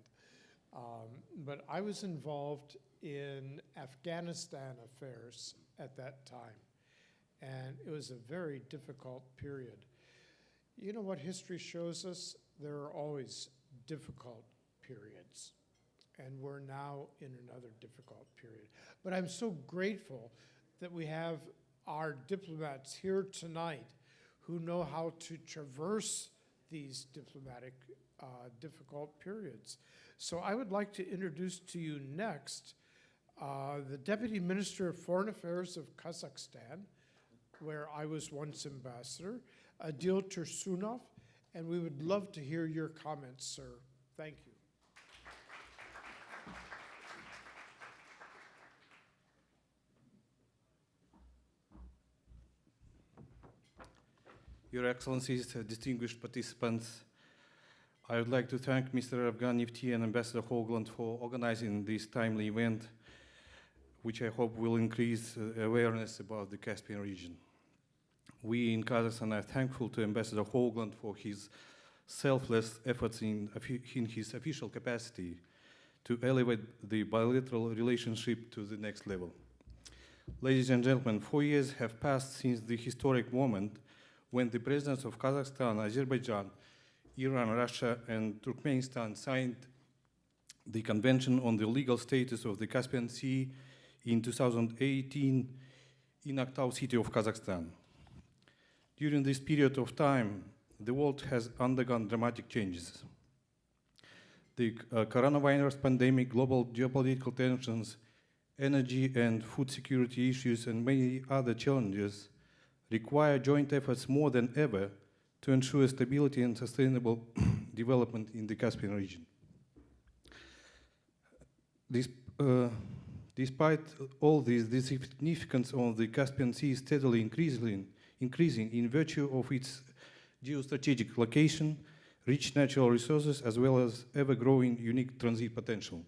But I was involved in Afghanistan affairs at that time, and it was a very difficult period. You know what history shows us? There are always difficult periods, and we're now in another difficult period. But I'm so grateful that we have our diplomats here tonight who know how to traverse these diplomatic difficult periods. So I would like to introduce to you next the Deputy Minister of Foreign Affairs of Kazakhstan, where I was once ambassador, Adil Tursunov, and we would love to hear your comments, sir. Thank you. Your Excellencies, distinguished participants, I would like to thank Mr. Afghan Nifty and Ambassador Hoagland for organizing this timely event, which I hope will increase awareness about the Caspian region. We in Kazakhstan are thankful to Ambassador Hoagland for his selfless efforts in his official capacity to elevate the bilateral relationship to the next level. Ladies and gentlemen, 4 years have passed since the historic moment when the presidents of Kazakhstan, Azerbaijan, Iran, Russia, and Turkmenistan signed the Convention on the Legal Status of the Caspian Sea in 2018 in Aktau city of Kazakhstan. During this period of time, the world has undergone dramatic changes. The coronavirus pandemic, global geopolitical tensions, energy and food security issues, and many other challenges require joint efforts more than ever to ensure stability and sustainable development in the Caspian region. Despite all this, the significance of the Caspian Sea is steadily increasing in virtue of its geostrategic location, rich natural resources, as well as ever-growing unique transit potential.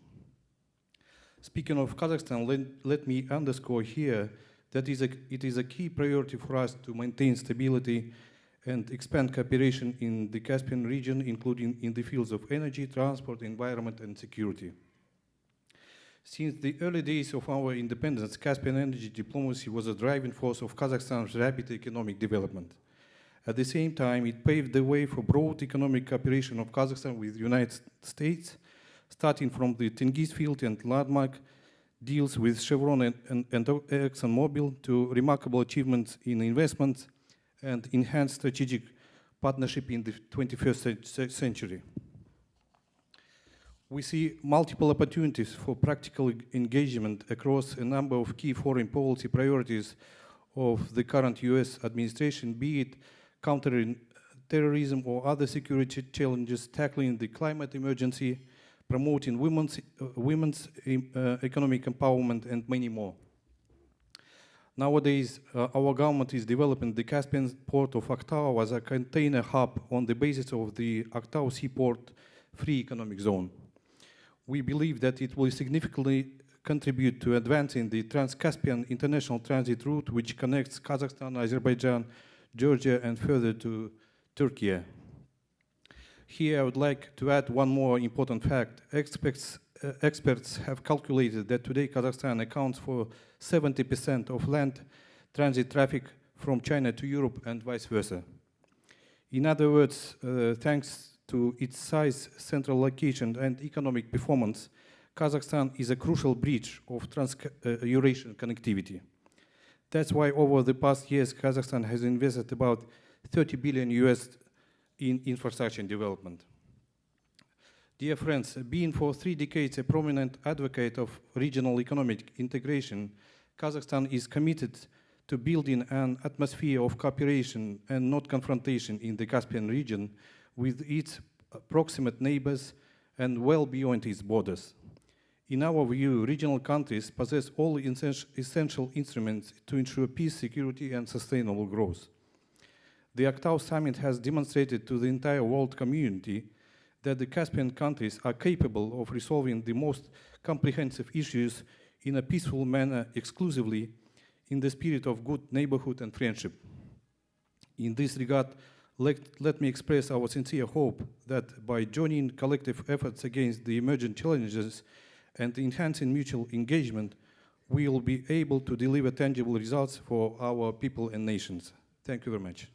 Speaking of Kazakhstan, let me underscore here that it is a key priority for us to maintain stability and expand cooperation in the Caspian region, including in the fields of energy, transport, environment, and security. Since the early days of our independence, Caspian energy diplomacy was a driving force of Kazakhstan's rapid economic development. At the same time, it paved the way for broad economic cooperation of Kazakhstan with the United States, starting from the Tengiz field and landmark deals with Chevron and ExxonMobil to remarkable achievements in investments and enhanced strategic partnership in the 21st century. We see multiple opportunities for practical engagement across a number of key foreign policy priorities of the current US administration, be it countering terrorism or other security challenges, tackling the climate emergency, promoting women's economic empowerment, and many more. Nowadays, our government is developing the Caspian port of Aktau as a container hub on the basis of the Aktau Seaport Free Economic Zone. We believe that it will significantly contribute to advancing the Trans-Caspian international transit route, which connects Kazakhstan, Azerbaijan, Georgia, and further to Türkiye. Here, I would like to add one more important fact. Experts have calculated that today Kazakhstan accounts for 70% of land transit traffic from China to Europe and vice versa. In other words, thanks to its size, central location, and economic performance, Kazakhstan is a crucial bridge of trans-Eurasian connectivity. That's why over the past years, Kazakhstan has invested about 30 billion US in infrastructure development. Dear friends, being for 3 decades a prominent advocate of regional economic integration, Kazakhstan is committed to building an atmosphere of cooperation and not confrontation in the Caspian region with its proximate neighbors and well beyond its borders. In our view, regional countries possess all essential instruments to ensure peace, security, and sustainable growth. The Aktau Summit has demonstrated to the entire world community that the Caspian countries are capable of resolving the most comprehensive issues in a peaceful manner exclusively in the spirit of good neighborhood and friendship. In this regard, let me express our sincere hope that by joining collective efforts against the emerging challenges and enhancing mutual engagement, we will be able to deliver tangible results for our people and nations. Thank you very much.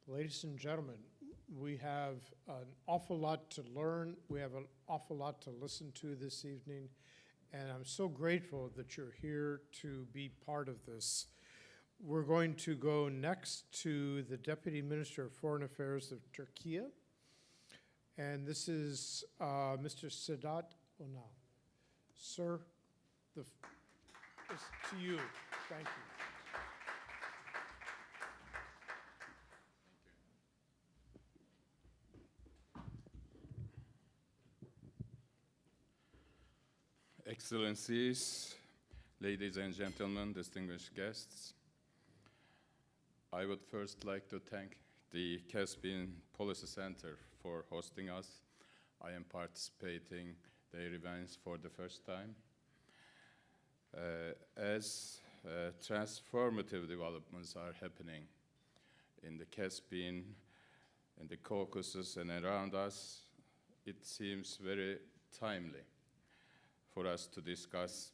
Ladies and gentlemen, we have an awful lot to learn. We have an awful lot to listen to this evening. And I'm so grateful that you're here to be part of this. We're going to go next to the Deputy Minister of Foreign Affairs of Türkiye. And this is Mr. Sedat Önal. Sir, it's to you. Thank you. Excellencies, ladies and gentlemen, distinguished guests, I would first like to thank the Caspian Policy Center for hosting us. I am participating their events for the first time. As transformative developments are happening in the Caspian, in the Caucasus and around us, it seems very timely for us to discuss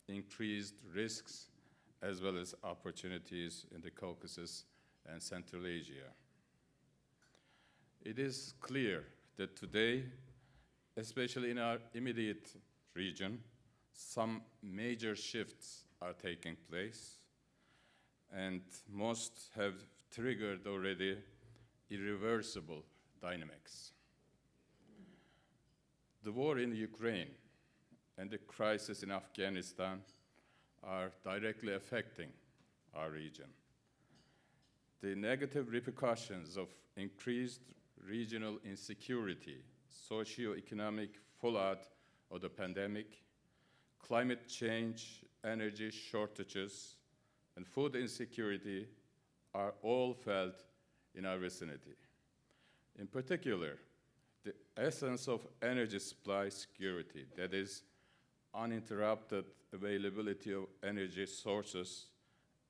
increased risks as well as opportunities in the Caucasus and Central Asia. It is clear that today, especially in our immediate region, some major shifts are taking place, and most have triggered already irreversible dynamics. The war in Ukraine and the crisis in Afghanistan are directly affecting our region. The negative repercussions of increased regional insecurity, socio-economic fallout of the pandemic, climate change, energy shortages, and food insecurity are all felt in our vicinity. In particular, the essence of energy supply security, that is, uninterrupted availability of energy sources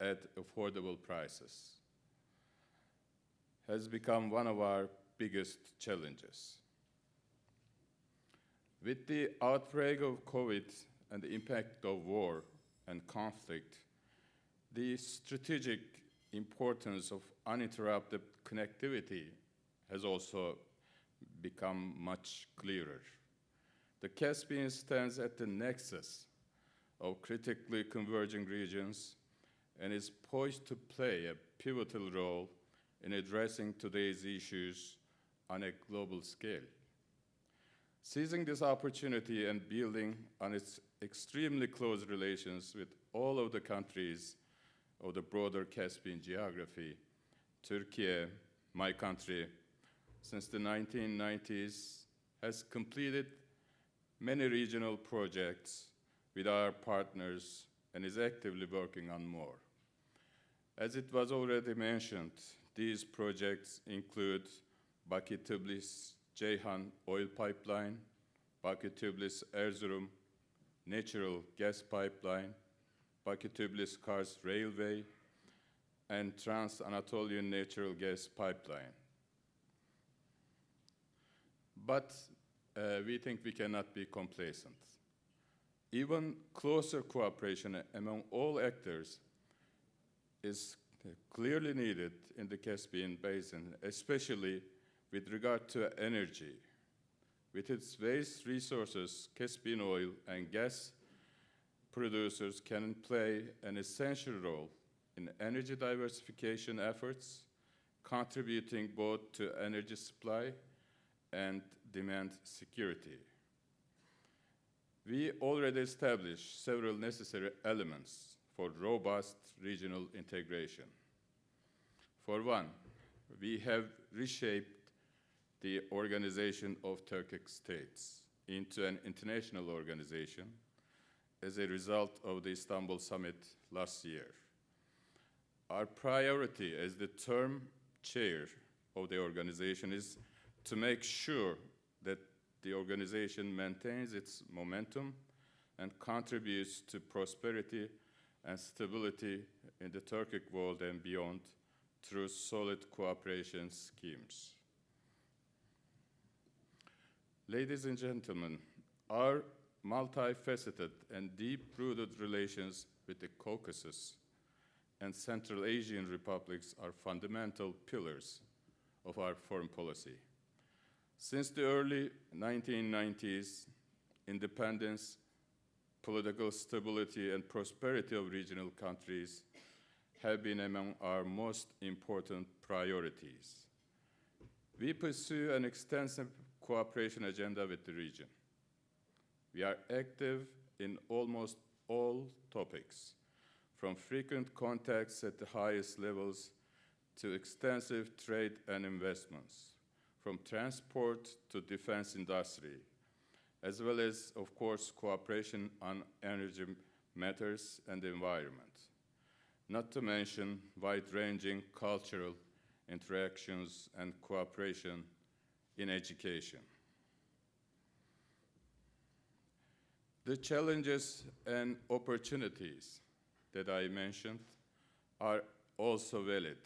at affordable prices, has become one of our biggest challenges. With the outbreak of COVID and the impact of war and conflict, the strategic importance of uninterrupted connectivity has also become much clearer. The Caspian stands at the nexus of critically converging regions and is poised to play a pivotal role in addressing today's issues on a global scale. Seizing this opportunity and building on its extremely close relations with all of the countries of the broader Caspian geography, Türkiye, my country, since the 1990s, has completed many regional projects with our partners and is actively working on more. As it was already mentioned, these projects include Bakü-Tbilisi-Ceyhan oil pipeline, Bakü-Tbilisi-Erzurum natural gas pipeline, Bakü-Tbilisi-Kars railway, and Trans-Anatolian natural gas pipeline. But we think we cannot be complacent. Even closer cooperation among all actors is clearly needed in the Caspian Basin, especially with regard to energy. With its vast resources, Caspian oil and gas producers can play an essential role in energy diversification efforts, contributing both to energy supply and demand security. We already established several necessary elements for robust regional integration. For one, we have reshaped the Organization of Turkic States into an international organization as a result of the Istanbul summit last year. Our priority as the term chair of the organization is to make sure that the organization maintains its momentum and contributes to prosperity and stability in the Turkic world and beyond through solid cooperation schemes. Ladies and gentlemen, our multifaceted and deep-rooted relations with the Caucasus and Central Asian republics are fundamental pillars of our foreign policy. Since the early 1990s, independence, political stability, and prosperity of regional countries have been among our most important priorities. We pursue an extensive cooperation agenda with the region. We are active in almost all topics, from frequent contacts at the highest levels to extensive trade and investments, from transport to defense industry, as well as, of course, cooperation on energy matters and the environment, not to mention wide-ranging cultural interactions and cooperation in education. The challenges and opportunities that I mentioned are also valid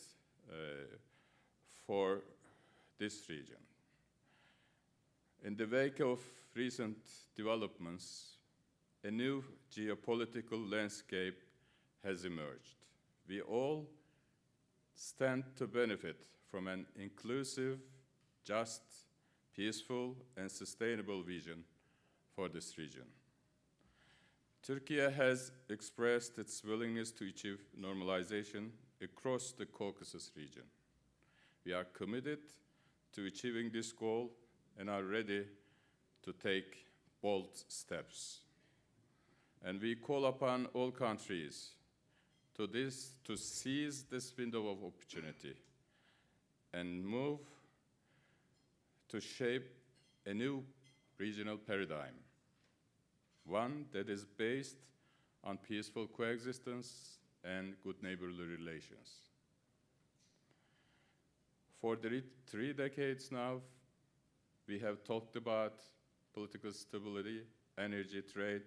for this region. In the wake of recent developments, a new geopolitical landscape has emerged. We all stand to benefit from an inclusive, just, peaceful, and sustainable vision for this region. Turkey has expressed its willingness to achieve normalization across the Caucasus region. We are committed to achieving this goal and are ready to take bold steps. And we call upon all countries to seize this window of opportunity and move to shape a new regional paradigm, one that is based on peaceful coexistence and good neighborly relations. For 3 decades now, we have talked about political stability, energy, trade,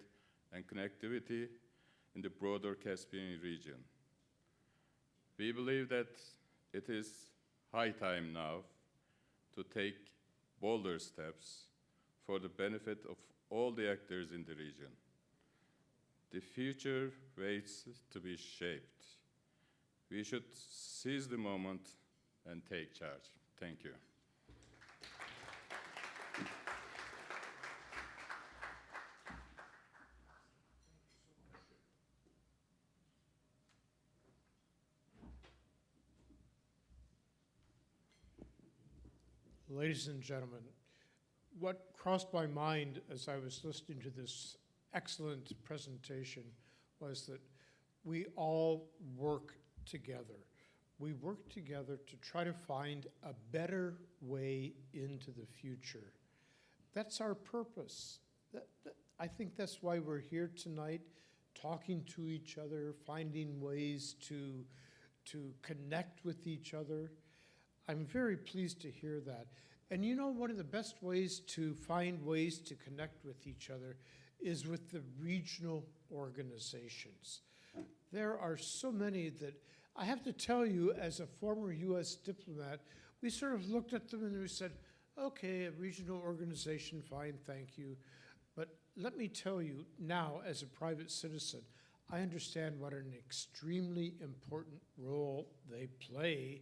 and connectivity in the broader Caspian region. We believe that it is high time now to take bolder steps for the benefit of all the actors in the region. The future waits to be shaped. We should seize the moment and take charge. Thank you. Ladies and gentlemen, what crossed my mind as I was listening to this excellent presentation was that we all work together. We work together to try to find a better way into the future. That's our purpose. I think that's why we're here tonight, talking to each other, finding ways to connect with each other. I'm very pleased to hear that. And you know, one of the best ways to find ways to connect with each other is with the regional organizations. There are so many that I have to tell you, as a former US diplomat, we sort of looked at them and we said, okay, a regional organization, fine, thank you. But let me tell you now, as a private citizen, I understand what an extremely important role they play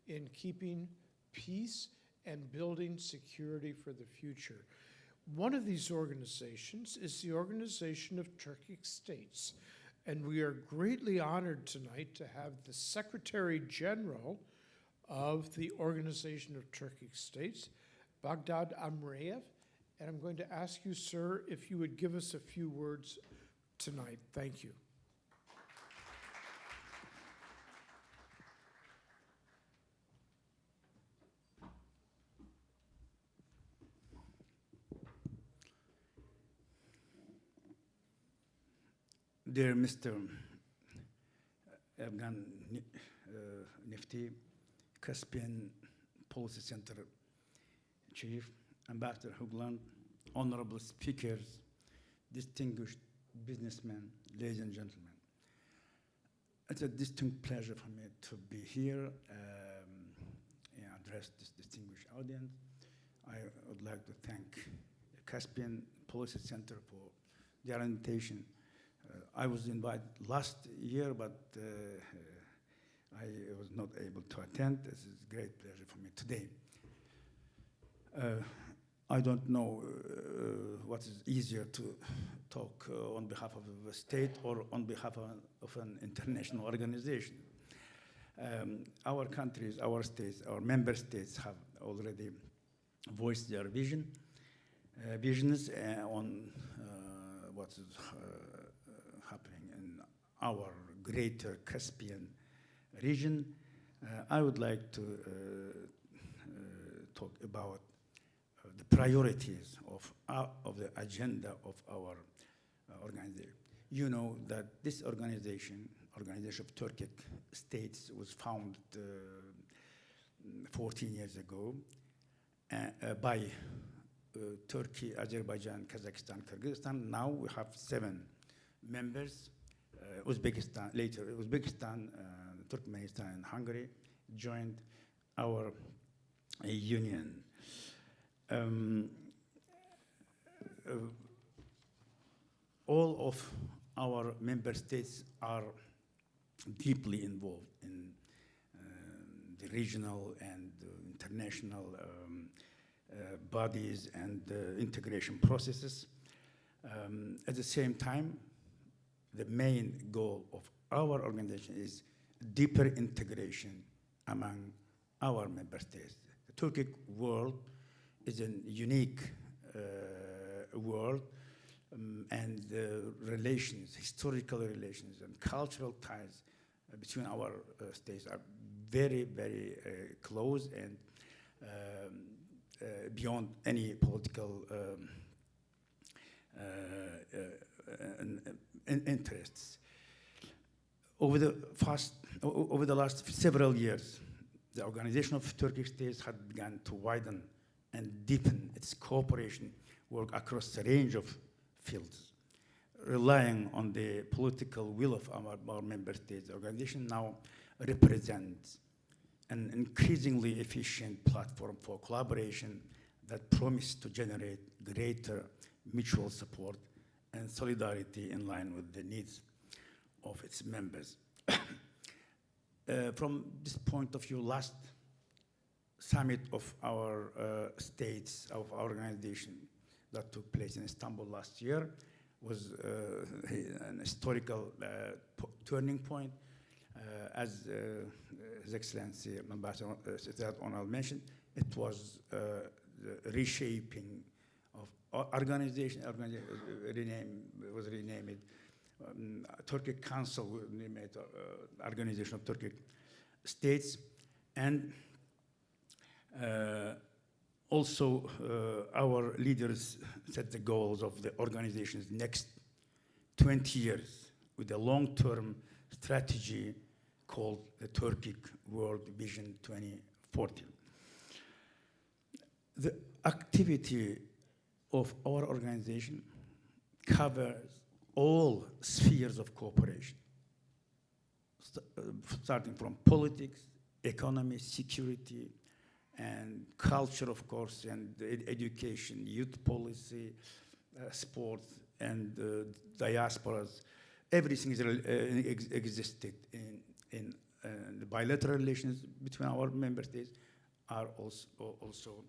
in keeping peace and building security for the future. One of these organizations is the Organization of Turkic States, and we are greatly honored tonight to have the Secretary General of the Organization of Turkic States, Baghdad Amreyev, and I'm going to ask you, sir, if you would give us a few words tonight. Thank you. Dear Mr. Afghan Nifty, Caspian Policy Center Chief, Ambassador Hoagland, honorable speakers, distinguished businessmen, ladies and gentlemen. It's a distinct pleasure for me to be here and address this distinguished audience. I would like to thank the Caspian Policy Center for their invitation. I was invited last year, but I was not able to attend. This is a great pleasure for me today. I don't know what is easier to talk on behalf of a state or on behalf of an international organization. Our countries, our states, our member states have already voiced their visions on what is happening in our greater Caspian region. I would like to talk about the priorities of the agenda of our organization. You know that this organization, Organization of Turkic States, was founded 14 years ago by Turkey, Azerbaijan, Kazakhstan, Kyrgyzstan. Now we have 7 members. Uzbekistan, later Uzbekistan, Turkmenistan, and Hungary joined our union. All of our member states are deeply involved in the regional and international bodies and integration processes. At the same time, the main goal of our organization is deeper integration among our member states. The Turkic world is a unique world, and relations, historical relations and cultural ties between our states are very, very close and beyond any political interests. Over the last several years, the Organization of Turkic States had begun to widen and deepen its cooperation work across a range of fields. Relying on the political will of our member states, the organization now represents an increasingly efficient platform for collaboration that promises to generate greater mutual support and solidarity in line with the needs of its members. From this point of view, last summit of our states, of our organization that took place in Istanbul last year was an historical turning point. As His Excellency Ambassador Sedat Önal mentioned, it was the reshaping of organization was renamed Turkic Council, renamed Organization of Turkic States, and also our leaders set the goals of the organization's next 20 years with a long-term strategy called the Turkic World Vision 2040. The activity of our organization covers all spheres of cooperation, starting from politics, economy, security, and culture, of course, and education, youth policy, sports, and diasporas. Everything is existed in the bilateral relations between our member states, are also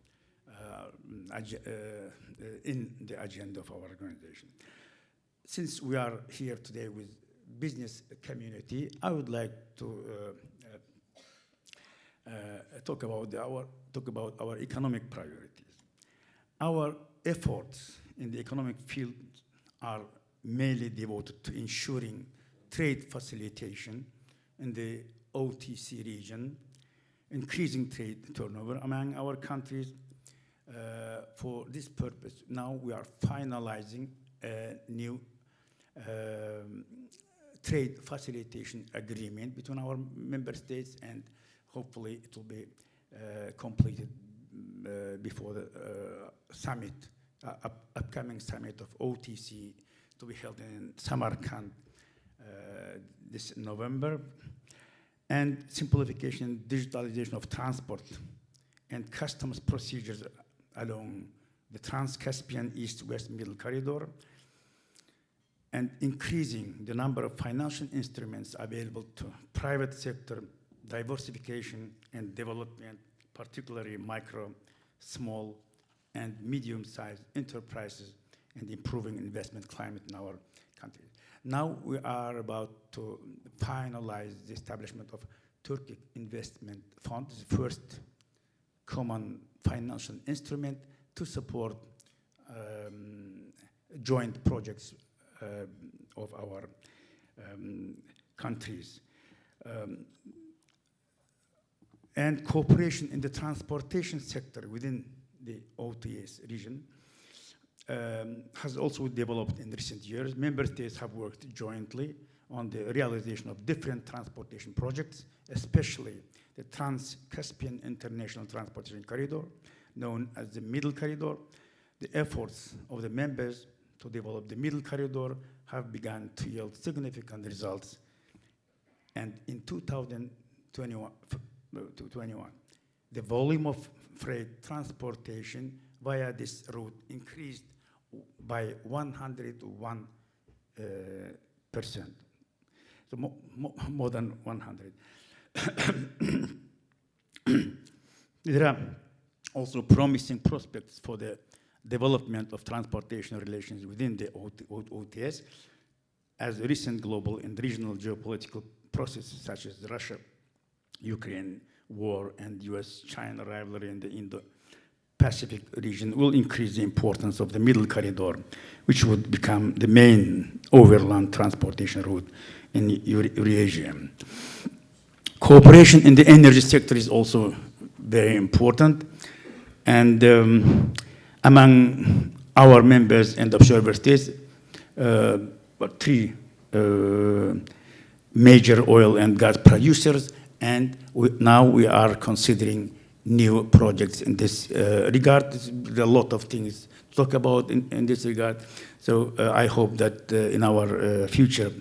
in the agenda of our organization. Since we are here today with business community, I would like to talk about our economic priorities. Our efforts in the economic field are mainly devoted to ensuring trade facilitation in the OTC region, increasing trade turnover among our countries. For this purpose, now we are finalizing a new trade facilitation agreement between our member states, and hopefully it will be completed before the summit, upcoming summit of OTC to be held in Samarkand this November. And simplification, digitalization of transport and customs procedures along the Trans-Caspian East-West Middle Corridor, and increasing the number of financial instruments available to private sector, diversification and development, particularly micro, small, and medium-sized enterprises, and improving investment climate in our country. Now we are about to finalize the establishment of Turkic Investment Fund, the first common financial instrument to support joint projects of our countries. And cooperation in the transportation sector within the OTS region has also developed in recent years. Member states have worked jointly on the realization of different transportation projects, especially the Trans-Caspian International Transportation Corridor, known as the Middle Corridor. The efforts of the members to develop the Middle Corridor have begun to yield significant results. And in 2021, the volume of freight transportation via this route increased by 101%. So more than 100. There are also promising prospects for the development of transportation relations within the OTS, as recent global and regional geopolitical processes such as the Russia-Ukraine war and US-China rivalry in the Indo-Pacific region will increase the importance of the Middle Corridor, which would become the main overland transportation route in Eurasia. Cooperation in the energy sector is also very important, and among our members and observer states, three major oil and gas producers, and now we are considering new projects in this regard. There are a lot of things to talk about in this regard, so I hope that in our future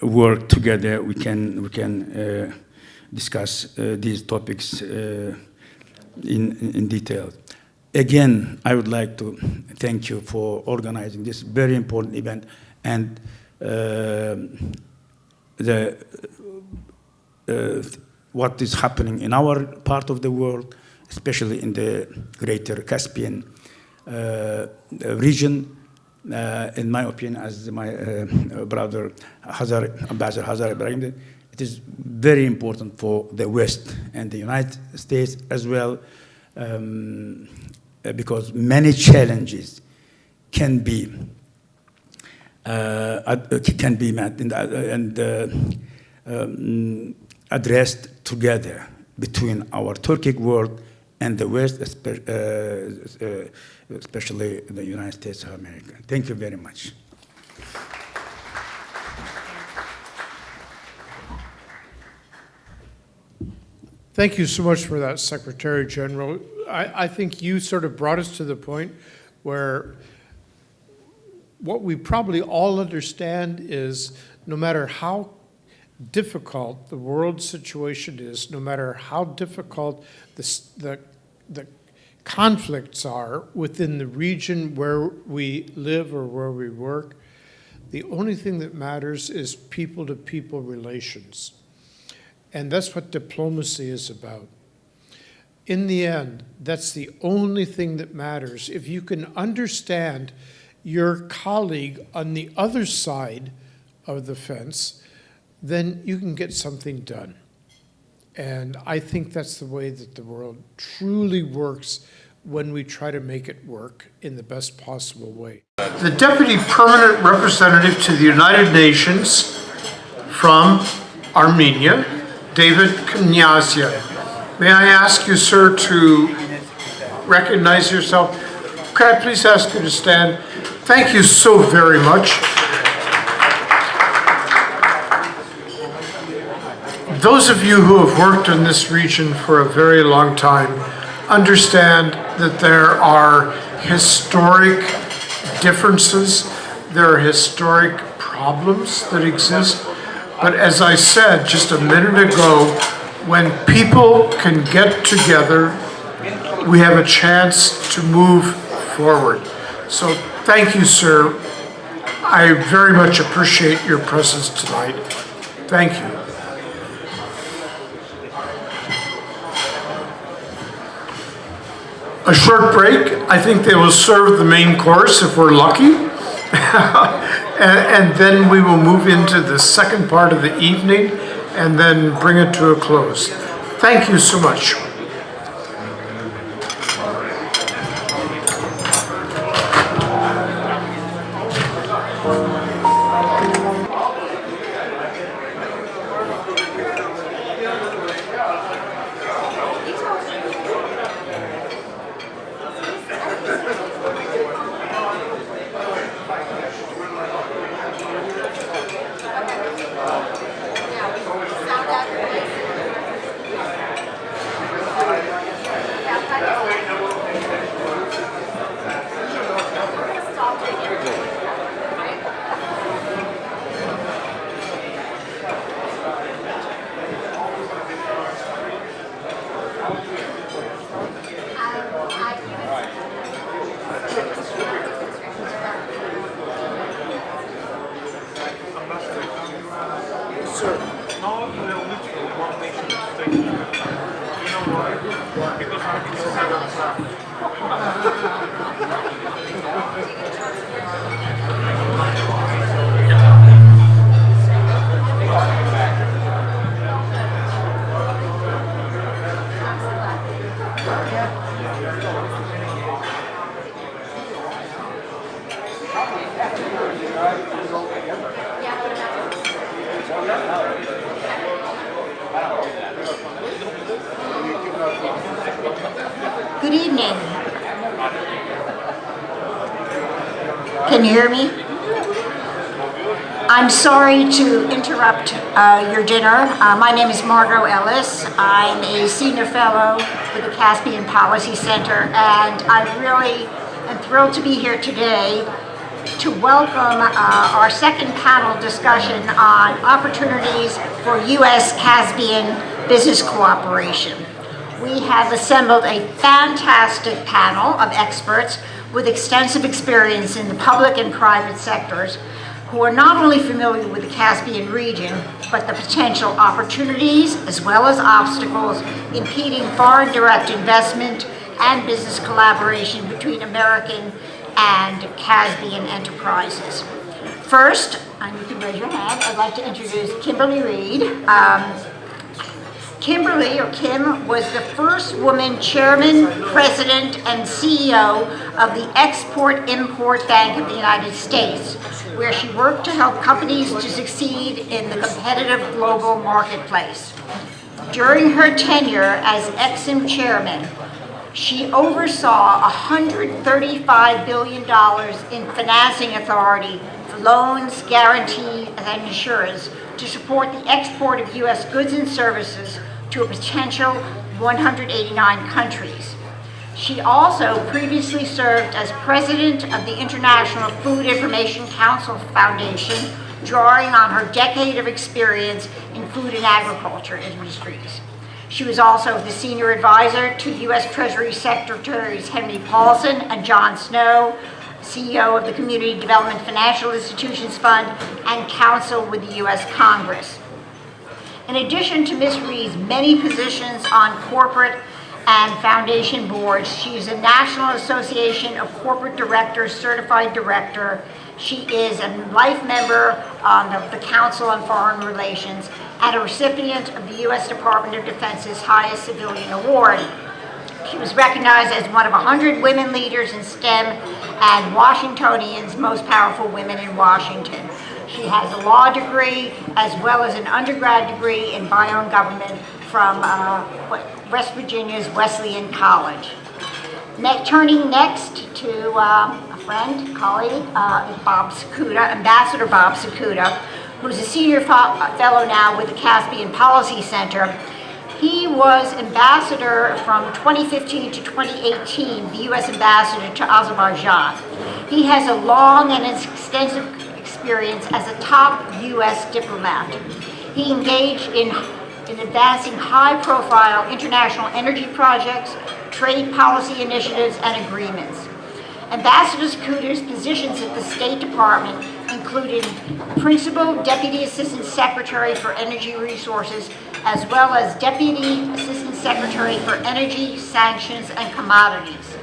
work together we can discuss these topics in detail. Again, I would like to thank you for organizing this very important event, and what is happening in our part of the world, especially in the greater Caspian region. In my opinion, as my brother Ambassador Hazar Ibrahim, it is very important for the West and the United States as well, because many challenges can be met and addressed together between our Turkic world and the West, especially the United States of America. Thank you very much. Thank you so much for that, Secretary General. I think you sort of brought us to the point where what we probably all understand is no matter how difficult the world situation is, no matter how difficult the conflicts are within the region where we live or where we work, the only thing that matters is people-to-people relations. And that's what diplomacy is about. In the end, that's the only thing that matters. If you can understand your colleague on the other side of the fence, then you can get something done. And I think that's the way that the world truly works when we try to make it work in the best possible way. The Deputy Permanent Representative to the United Nations from Armenia, David Knyazyev. May I ask you, sir, to recognize yourself? Could I please ask you to stand? Thank you so very much. Those of you who have worked in this region for a very long time understand that there are historic differences, there are historic problems that exist. But as I said just a minute ago, when people can get together, we have a chance to move forward. So thank you, sir. I very much appreciate your presence tonight. Thank you. A short break. I think they will serve the main course if we're lucky. And then we will move into the second part of the evening and then bring it to a close. Thank you so much. Good evening. Can you hear me? I'm sorry to interrupt your dinner. My name is Margot Ellis. I'm a senior fellow with the Caspian Policy Center, and I really am thrilled to be here today to welcome our second panel discussion on opportunities for U.S.-Caspian business cooperation. We have assembled a fantastic panel of experts with extensive experience in the public and private sectors who are not only familiar with the Caspian region, but the potential opportunities as well as obstacles impeding foreign direct investment and business collaboration between American and Caspian enterprises. First, and you can raise your hand, I'd like to introduce Kimberly Reed. Kimberly, or Kim, was the first woman chairman, president, and CEO of the Export-Import Bank of the United States, where she worked to help companies to succeed in the competitive global marketplace. During her tenure as Exim chairman, she oversaw $135 billion in financing authority for loans, guarantees, and insurance to support the export of U.S. goods and services to a potential 189 countries. She also previously served as president of the International Food Information Council Foundation, drawing on her decade of experience in food and agriculture industries. She was also the senior advisor to U.S. Treasury Secretaries Henry Paulson and John Snow, CEO of the Community Development Financial Institutions Fund, and counsel with the U.S. Congress. In addition to Ms. Reed's many positions on corporate and foundation boards, she is a National Association of Corporate Directors Certified Director. She is a life member of the Council on Foreign Relations and a recipient of the U.S. Department of Defense's highest civilian award. She was recognized as one of 100 women leaders in STEM and Washingtonians' most powerful women in Washington. She has a law degree as well as an undergrad degree in bio and government from West Virginia's Wesleyan College. Turning next to a friend, colleague, Bob Sakuda, Ambassador Bob Sakuda, who's a senior fellow now with the Caspian Policy Center. He was ambassador from 2015 to 2018, the U.S. ambassador to Azerbaijan. He has a long and extensive experience as a top U.S. diplomat. He engaged in advancing high-profile international energy projects, trade policy initiatives, and agreements. Ambassador Sakuda's positions at the State Department included Principal Deputy Assistant Secretary for Energy Resources, as well as Deputy Assistant Secretary for Energy, Sanctions, and Commodities.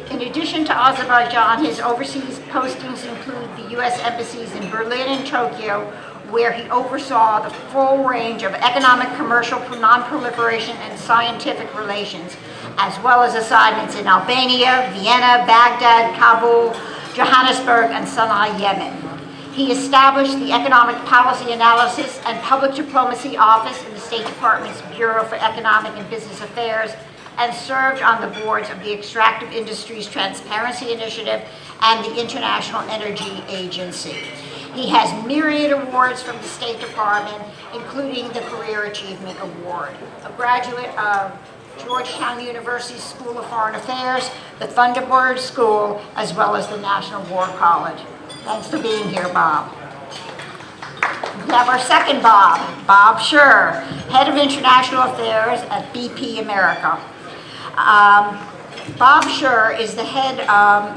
In addition to Azerbaijan, his overseas postings include the U.S. embassies in Berlin and Tokyo, where he oversaw the full range of economic, commercial, non-proliferation, and scientific relations, as well as assignments in Albania, Vienna, Baghdad, Kabul, Johannesburg, and Sana'a, Yemen. He established the Economic Policy Analysis and Public Diplomacy Office in the State Department's Bureau for Economic and Business Affairs, and served on the boards of the Extractive Industries Transparency Initiative and the International Energy Agency. He has myriad awards from the State Department, including the Career Achievement Award. A graduate of Georgetown University School of Foreign Affairs, the Thunderbird School, as well as the National War College. Thanks for being here, Bob. We have our second Bob, Bob Scher, Head of International Affairs at BP America. Bob Scher is the head,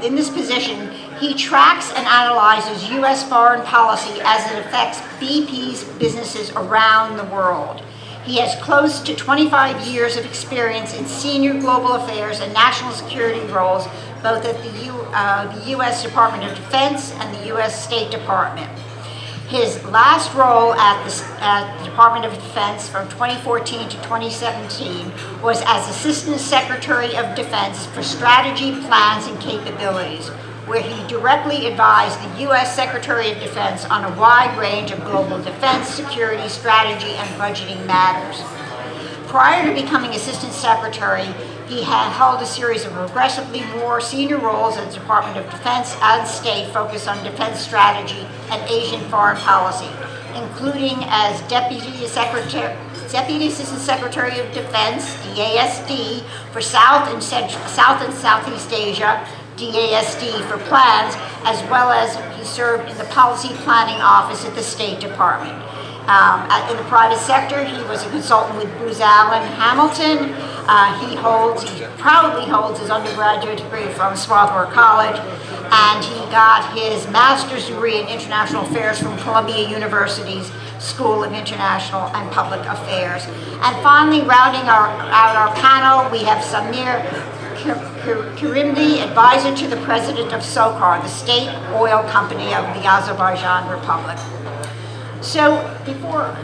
in this position, he tracks and analyzes U.S. foreign policy as it affects BP's businesses around the world. He has close to 25 years of experience in senior global affairs and national security roles, both at the U.S. Department of Defense and the U.S. State Department. His last role at the Department of Defense from 2014 to 2017 was as Assistant Secretary of Defense for Strategy, Plans, and Capabilities, where he directly advised the U.S. Secretary of Defense on a wide range of global defense, security, strategy, and budgeting matters. Prior to becoming Assistant Secretary, he had held a series of progressively more senior roles at the Department of Defense and State focused on defense strategy and Asian foreign policy, including as Deputy Assistant Secretary of Defense, DASD, for South and Southeast Asia, DASD for plans, as well as he served in the Policy Planning Office at the State Department. In the private sector, he was a consultant with Booz Allen Hamilton. He proudly holds his undergraduate degree from Swarthmore College, and he got his master's degree in international affairs from Columbia University's School of International and Public Affairs. And finally, rounding out our panel, we have Samir Kirimli, advisor to the president of SOCAR, the state oil company of the Azerbaijan Republic. So before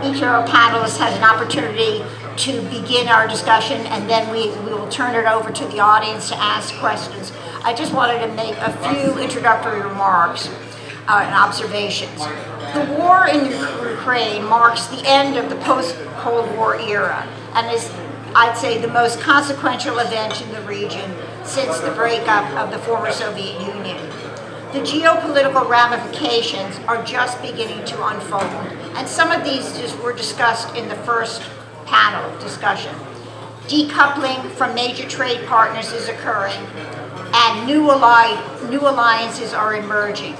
each of our panelists has an opportunity to begin our discussion, and then we will turn it over to the audience to ask questions, I just wanted to make a few introductory remarks and observations. The war in Ukraine marks the end of the post-Cold War era and is, I'd say, the most consequential event in the region since the breakup of the former Soviet Union. The geopolitical ramifications are just beginning to unfold, and some of these were discussed in the first panel discussion. Decoupling from major trade partners is occurring, and new alliances are emerging.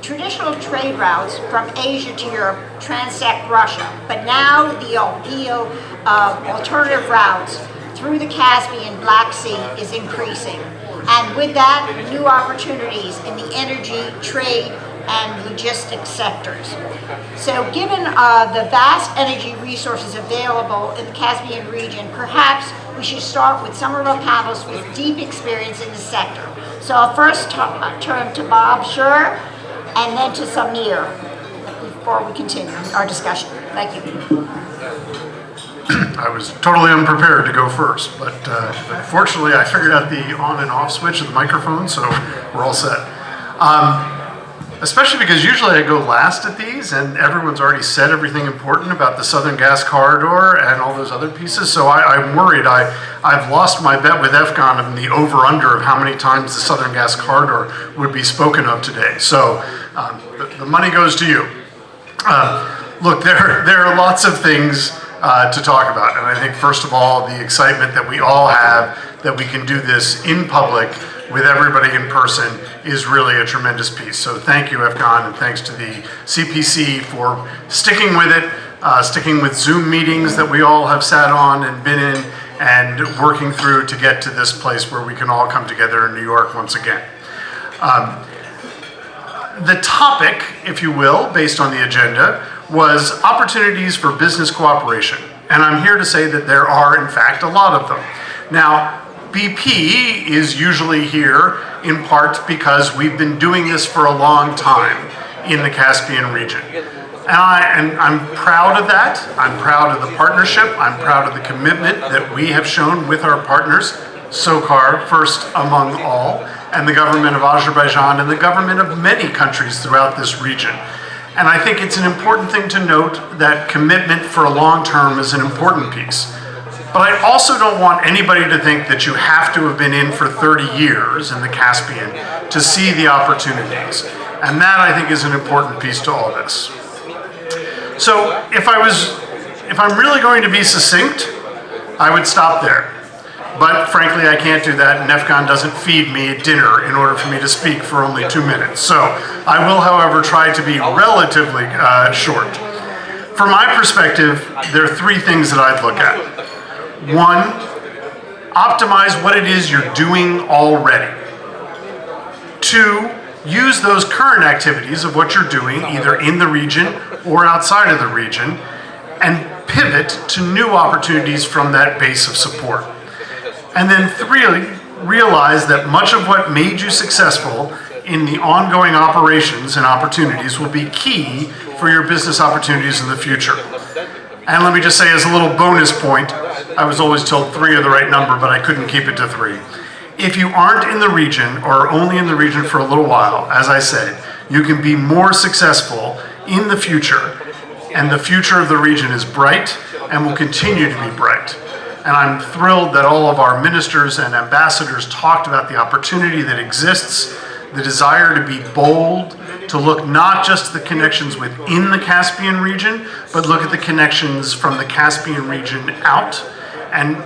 Traditional trade routes from Asia to Europe transect Russia, but now the appeal of alternative routes through the Caspian Black Sea is increasing. And with that, new opportunities in the energy, trade, and logistics sectors. So given the vast energy resources available in the Caspian region, perhaps we should start with some of our panelists with deep experience in the sector. So I'll first turn to Bob Schur and then to Samir before we continue our discussion. Thank you. I was totally unprepared to go first, but fortunately I figured out the on and off switch of the microphone, so we're all set. Especially because usually I go last at these and everyone's already said everything important about the Southern Gas Corridor and all those other pieces, so I'm worried I've lost my bet with Efcon on the over-under of how many times the Southern Gas Corridor would be spoken of today. So the money goes to you. Look, there are lots of things to talk about. And I think, first of all, the excitement that we all have that we can do this in public with everybody in person is really a tremendous piece. So thank you, Efcon, and thanks to the CPC for sticking with it, sticking with Zoom meetings that we all have sat on and been in, and working through to get to this place where we can all come together in New York once again. The topic, if you will, based on the agenda, was opportunities for business cooperation. And I'm here to say that there are, in fact, a lot of them. Now, BP is usually here in part because we've been doing this for a long time in the Caspian region. And I'm proud of that. I'm proud of the partnership. I'm proud of the commitment that we have shown with our partners, SOCAR first among all, and the government of Azerbaijan and the government of many countries throughout this region. And I think it's an important thing to note that commitment for a long term is an important piece. But I also don't want anybody to think that you have to have been in for 30 years in the Caspian to see the opportunities. And that, I think, is an important piece to all this. So if I'm really going to be succinct, I would stop there. But frankly, I can't do that, and Efcon doesn't feed me at dinner in order for me to speak for only 2 minutes. So I will, however, try to be relatively short. From my perspective, there are 3 things that I'd look at. 1, optimize what it is you're doing already. 2, use those current activities of what you're doing, either in the region or outside of the region, and pivot to new opportunities from that base of support. And then 3, realize that much of what made you successful in the ongoing operations and opportunities will be key for your business opportunities in the future. And let me just say as a little bonus point, I was always told 3 are the right number, but I couldn't keep it to 3. If you aren't in the region or only in the region for a little while, as I said, you can be more successful in the future. And the future of the region is bright and will continue to be bright. And I'm thrilled that all of our ministers and ambassadors talked about the opportunity that exists, the desire to be bold, to look not just at the connections within the Caspian region, but look at the connections from the Caspian region out, and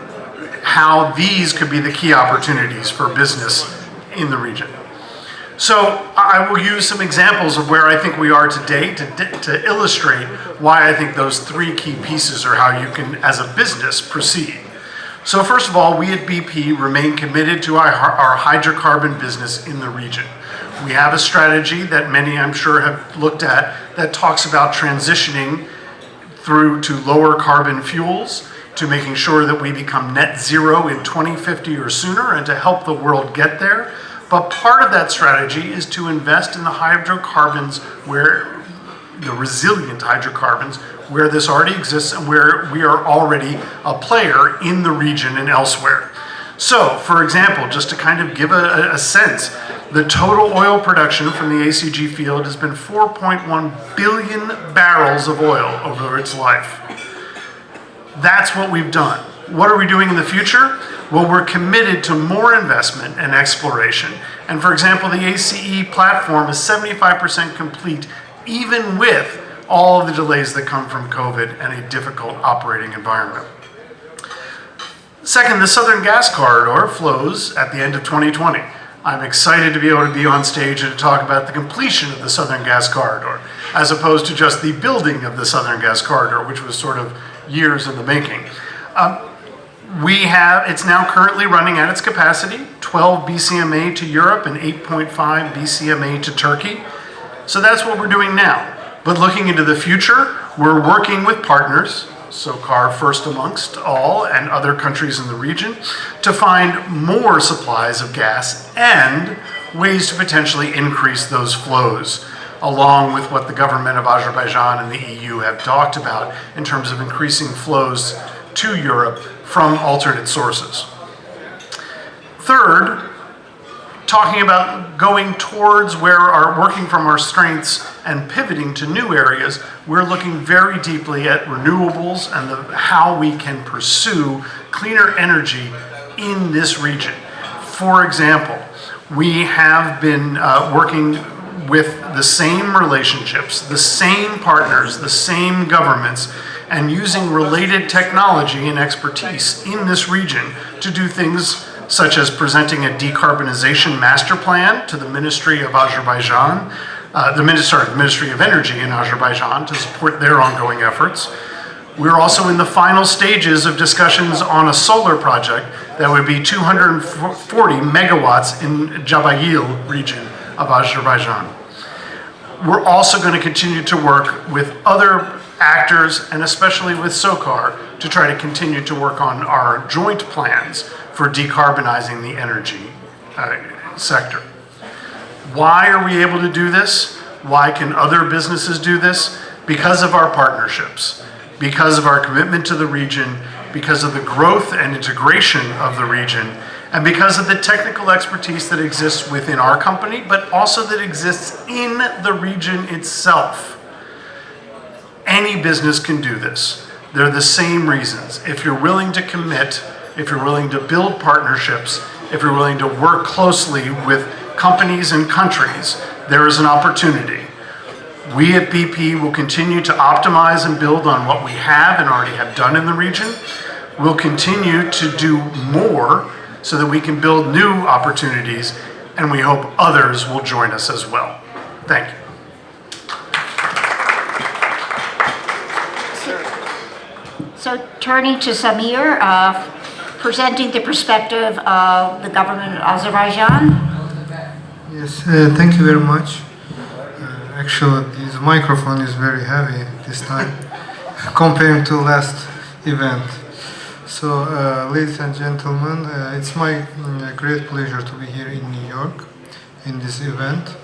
how these could be the key opportunities for business in the region. So I will use some examples of where I think we are today to illustrate why I think those 3 key pieces are how you can, as a business, proceed. So first of all, we at BP remain committed to our hydrocarbon business in the region. We have a strategy that many, I'm sure, have looked at that talks about transitioning through to lower carbon fuels, to making sure that we become net zero in 2050 or sooner, and to help the world get there. But part of that strategy is to invest in the hydrocarbons, where the resilient hydrocarbons, where this already exists and where we are already a player in the region and elsewhere. So, for example, just to kind of give a sense, the total oil production from the ACG field has been 4.1 billion barrels of oil over its life. That's what we've done. What are we doing in the future? Well, we're committed to more investment and exploration. And for example, the ACE platform is 75% complete, even with all of the delays that come from COVID and a difficult operating environment. Second, the Southern Gas Corridor flows at the end of 2020. I'm excited to be able to be on stage and to talk about the completion of the Southern Gas Corridor, as opposed to just the building of the Southern Gas Corridor, which was sort of years in the making. It's now currently running at its capacity, 12 BCMA to Europe and 8.5 BCMA to Turkey. So that's what we're doing now. But looking into the future, we're working with partners, SOCAR first amongst all, and other countries in the region, to find more supplies of gas and ways to potentially increase those flows, along with what the government of Azerbaijan and the EU have talked about in terms of increasing flows to Europe from alternate sources. Third, talking about going towards working from our strengths and pivoting to new areas, we're looking very deeply at renewables and how we can pursue cleaner energy in this region. For example, we have been working with the same relationships, the same partners, the same governments, and using related technology and expertise in this region to do things such as presenting a decarbonization master plan to the Ministry of Azerbaijan, the Ministry of Energy in Azerbaijan to support their ongoing efforts. We're also in the final stages of discussions on a solar project that would be 240 megawatts in Jabayil region of Azerbaijan. We're also going to continue to work with other actors and especially with SOCAR to try to continue to work on our joint plans for decarbonizing the energy sector. Why are we able to do this? Why can other businesses do this? Because of our partnerships, because of our commitment to the region, because of the growth and integration of the region, and because of the technical expertise that exists within our company, but also that exists in the region itself. Any business can do this. They're the same reasons. If you're willing to commit, if you're willing to build partnerships, if you're willing to work closely with companies and countries, there is an opportunity. We at BP will continue to optimize and build on what we have and already have done in the region. We'll continue to do more so that we can build new opportunities, and we hope others will join us as well. Thank you. So turning to Samir, presenting the perspective of the government of Azerbaijan. Yes, thank you very much. Actually, this microphone is very heavy this time comparing to last event. So, ladies and gentlemen, it's my great pleasure to be here in New York in this event.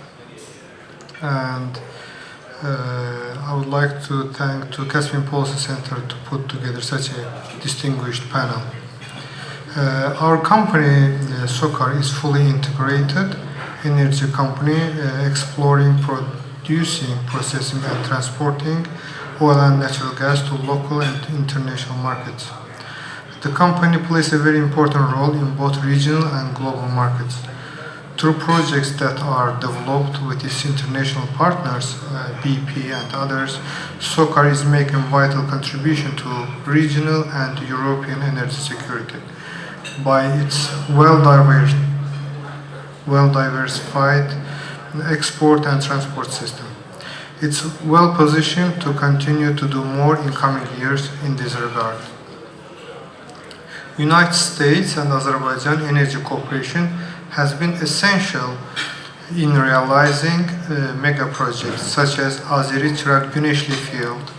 And I would like to thank the Caspian Policy Center to put together such a distinguished panel. Our company, SOCAR, is fully integrated energy company exploring, producing, processing and transporting oil and natural gas to local and international markets. The company plays a very important role in both regional and global markets. Through projects that are developed with its international partners, BP and others, SOCAR is making vital contribution to regional and European energy security by its well-diversified export and transport system. It's well positioned to continue to do more in coming years in this regard. United States and Azerbaijan energy cooperation has been essential in realizing mega projects such as Azeri Güneşli field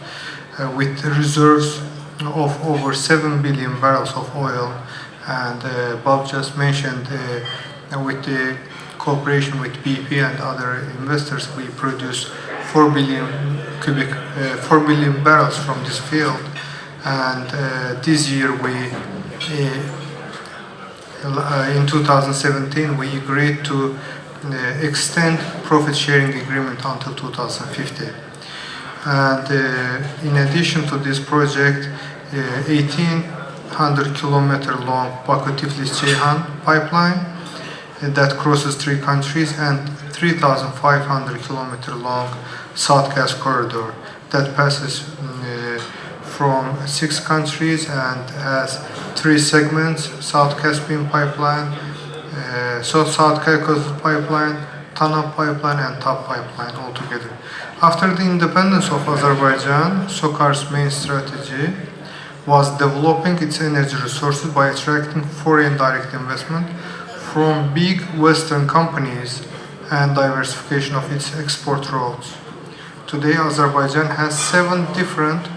with reserves of over 7 billion barrels of oil, and Bob just mentioned with the cooperation with BP and other investors, we produce 4 billion barrels from this field, and this year in 2017 we agreed to extend profit sharing agreement until 2050. And in addition to this project, 1,800 kilometer long Baku-Tiflis-Ceyhan pipeline that crosses 3 countries, and 3,500 kilometer long South Gas corridor that passes from 6 countries and has 3 segments: South Caspian pipeline, South Caucasus pipeline, Tanap pipeline, and TAP pipeline altogether. After the independence of Azerbaijan, SOCAR's main strategy was developing its energy resources by attracting foreign direct investment from big Western companies and diversification of its export routes. Today, Azerbaijan has 7 different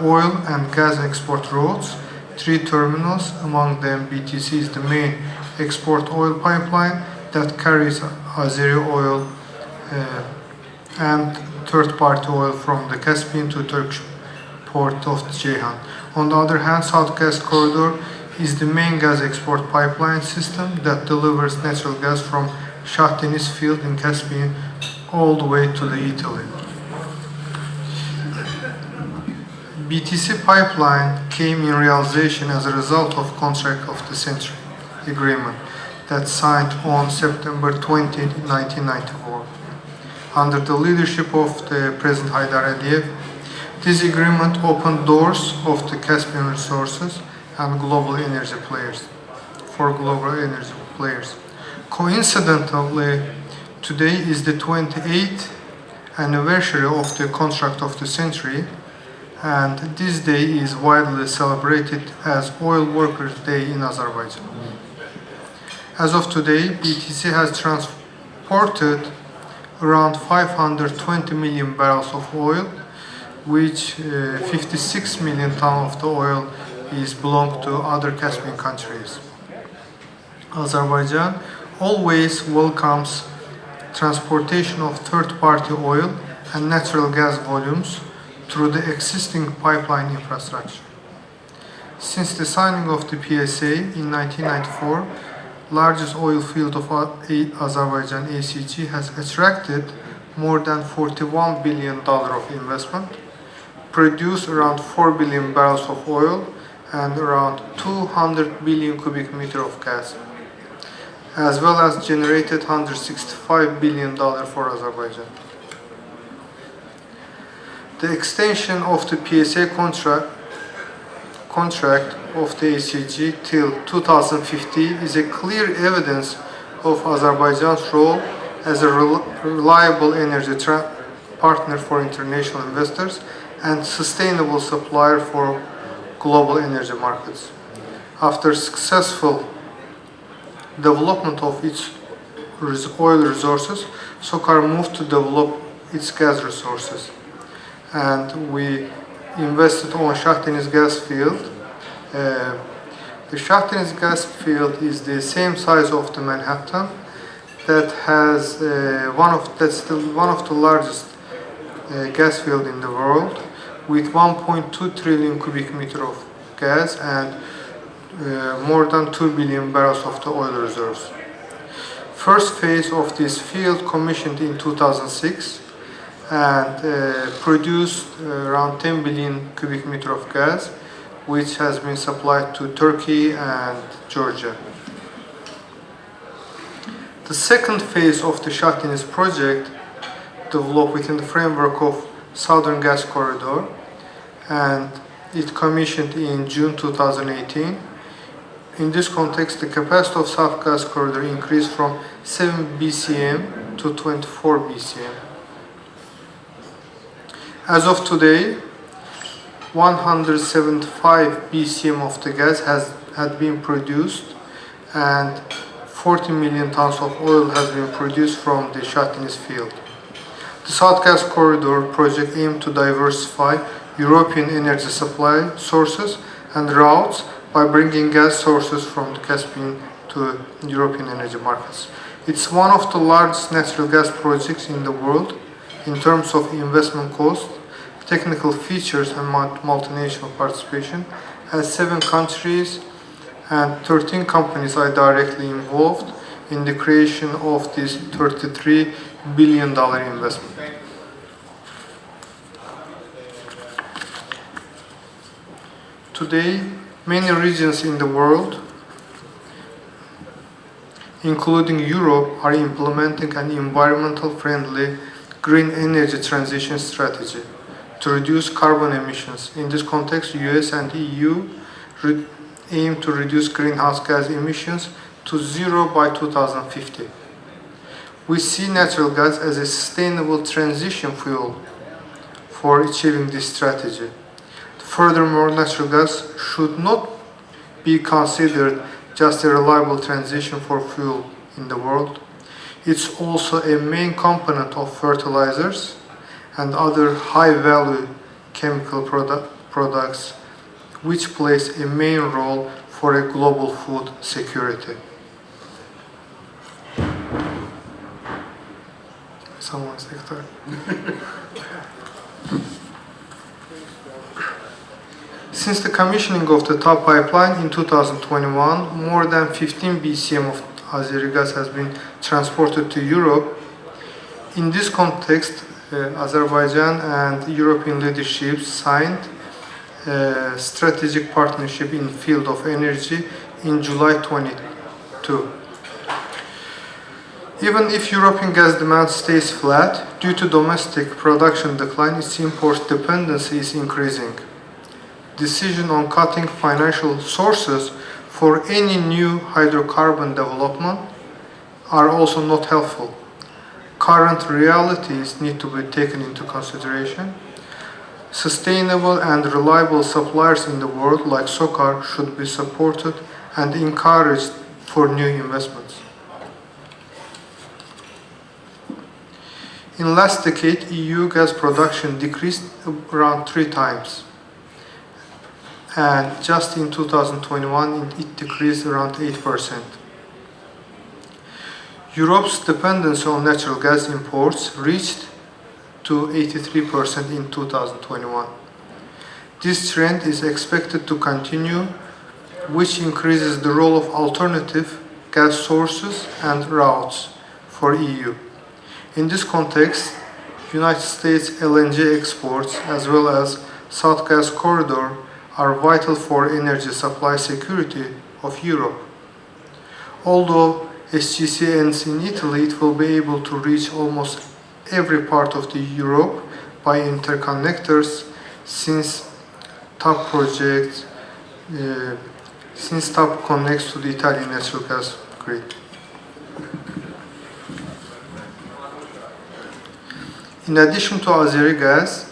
oil and gas export routes, 3 terminals. Among them, BTC is the main export oil pipeline that carries Azeri oil and third-party oil from the Caspian to Turkish port of Ceyhan. On the other hand, South Gas Corridor is the main gas export pipeline system that delivers natural gas from Shah Deniz field in Caspian all the way to the Italy. BTC pipeline came in realization as a result of contract of the century agreement that signed on September 20, 1994. Under the leadership of the President Hazar Aliyev, this agreement opened doors of the Caspian resources and global energy players, for global energy players. Coincidentally, today is the 28th anniversary of the contract of the century, and this day is widely celebrated as Oil Workers' Day in Azerbaijan. As of today, BTC has transported around 520 million barrels of oil, which 56 million tons of the oil is belong to other Caspian countries. Azerbaijan always welcomes transportation of third-party oil and natural gas volumes through the existing pipeline infrastructure. Since the signing of the PSA in 1994, largest oil field of Azerbaijan, ACG, has attracted more than $41 billion of investment, produced around 4 billion barrels of oil and around 200 billion cubic meter of gas, as well as generated $165 billion for Azerbaijan. The extension of the PSA contract of the ACG till 2050 is a clear evidence of Azerbaijan's role as a reliable energy partner for international investors and sustainable supplier for global energy markets. After successful development of its oil resources, SOCAR moved to develop its gas resources. And we invested on Shah Deniz gas field. The Shah Deniz gas field is the same size of the Manhattan, that has that's one of the largest gas field in the world, with 1.2 trillion cubic meter of gas and more than 2 billion barrels of the oil reserves. First phase of this field commissioned in 2006 and produced around 10 billion cubic meter of gas, which has been supplied to Turkey and Georgia. The second phase of the Shah Deniz project developed within the framework of Southern Gas Corridor, and it commissioned in June 2018. In this context, the capacity of South Gas Corridor increased from 7 BCM to 24 BCM. As of today, 175 BCM of the gas had been produced, and 40 million tons of oil has been produced from the Shah Deniz field. The South Gas Corridor project aimed to diversify European energy supply sources and routes by bringing gas sources from the Caspian to European energy markets. It's one of the largest natural gas projects in the world in terms of investment cost, technical features, and multinational participation, as 7 countries and 13 companies are directly involved in the creation of this $33 billion investment. Today, many regions in the world, including Europe, are implementing an environmental-friendly green energy transition strategy to reduce carbon emissions. In this context, US and EU aim to reduce greenhouse gas emissions to 0 by 2050. We see natural gas as a sustainable transition fuel for achieving this strategy. Furthermore, natural gas should not be considered just a reliable transition for fuel in the world. It's also a main component of fertilizers and other high-value chemical products, which plays a main role for a global food security. Someone's sector. Since the commissioning of the TAP pipeline in 2021, more than 15 BCM of Azeri gas has been transported to Europe. In this context, Azerbaijan and European leadership signed a strategic partnership in the field of energy in July 22. Even if European gas demand stays flat, due to domestic production decline, its import dependency is increasing. Decision on cutting financial sources for any new hydrocarbon development are also not helpful. Current realities need to be taken into consideration. Sustainable and reliable suppliers in the world like SOCAR should be supported and encouraged for new investments. In last decade, EU gas production decreased around 3 times. And just in 2021, it decreased around 8%. Europe's dependence on natural gas imports reached to 83% in 2021. This trend is expected to continue, which increases the role of alternative gas sources and routes for EU. In this context, United States LNG exports as well as South Gas Corridor are vital for energy supply security of Europe. Although SGC ends in Italy, it will be able to reach almost every part of the Europe by interconnectors since TAP project, since TAP connects to the Italian natural gas grid. In addition to Azeri gas,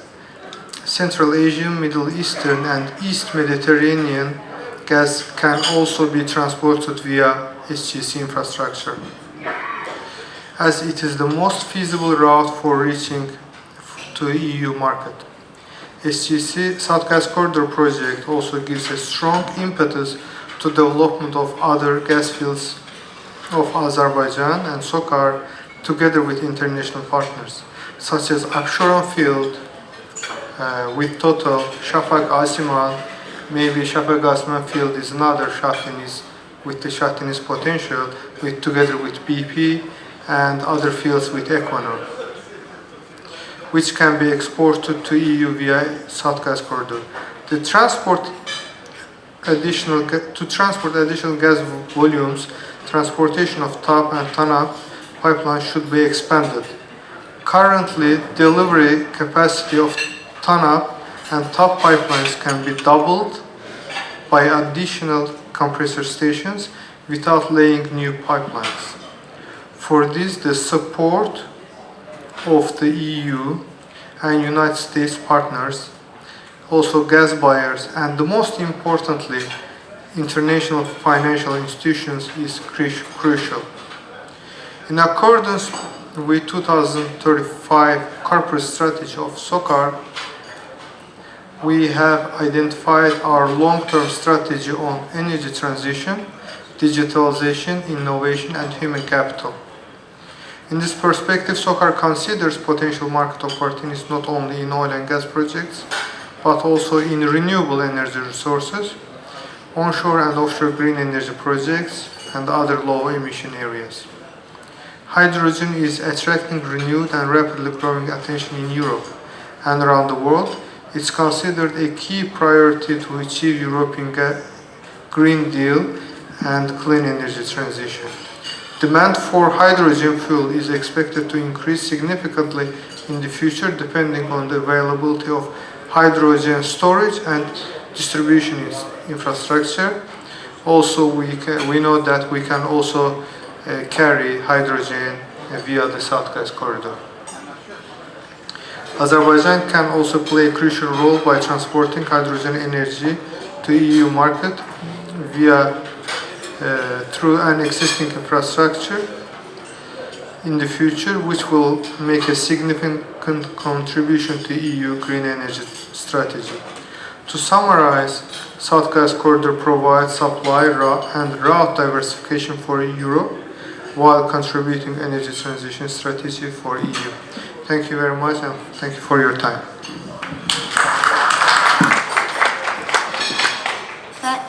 Central Asian, Middle Eastern, and East Mediterranean gas can also be transported via SGC infrastructure, as it is the most feasible route for reaching to the EU market. SGC South Gas Corridor project also gives a strong impetus to development of other gas fields of Azerbaijan and SOCAR together with international partners, such as Absheron field with Total, Shafak Asiman, maybe Shafak Asiman field is another Shahtinis with the Shahtinis potential, together with BP and other fields with Equinor, which can be exported to EU via South Gas Corridor. To transport additional gas volumes, transportation of TAP and TANAP pipelines should be expanded. Currently, delivery capacity of TANAP and TAP pipelines can be doubled by additional compressor stations without laying new pipelines. For this, the support of the EU and United States partners, also gas buyers, and the most importantly, international financial institutions is crucial. In accordance with 2035 corporate strategy of SOCAR, we have identified our long-term strategy on energy transition, digitalization, innovation, and human capital. In this perspective, SOCAR considers potential market opportunities not only in oil and gas projects, but also in renewable energy resources, onshore and offshore green energy projects, and other low-emission areas. Hydrogen is attracting renewed and rapidly growing attention in Europe and around the world. It's considered a key priority to achieve European Green Deal and clean energy transition. Demand for hydrogen fuel is expected to increase significantly in the future, depending on the availability of hydrogen storage and distribution infrastructure. Also, we know that we can also carry hydrogen via the South Gas Corridor. Azerbaijan can also play a crucial role by transporting hydrogen energy to EU market via through an existing infrastructure. in the future, which will make a significant contribution to EU green energy strategy. To summarize, South Gas Corridor provides supply and route diversification for Europe while contributing energy transition strategy for EU. Thank you very much, and thank you for your time.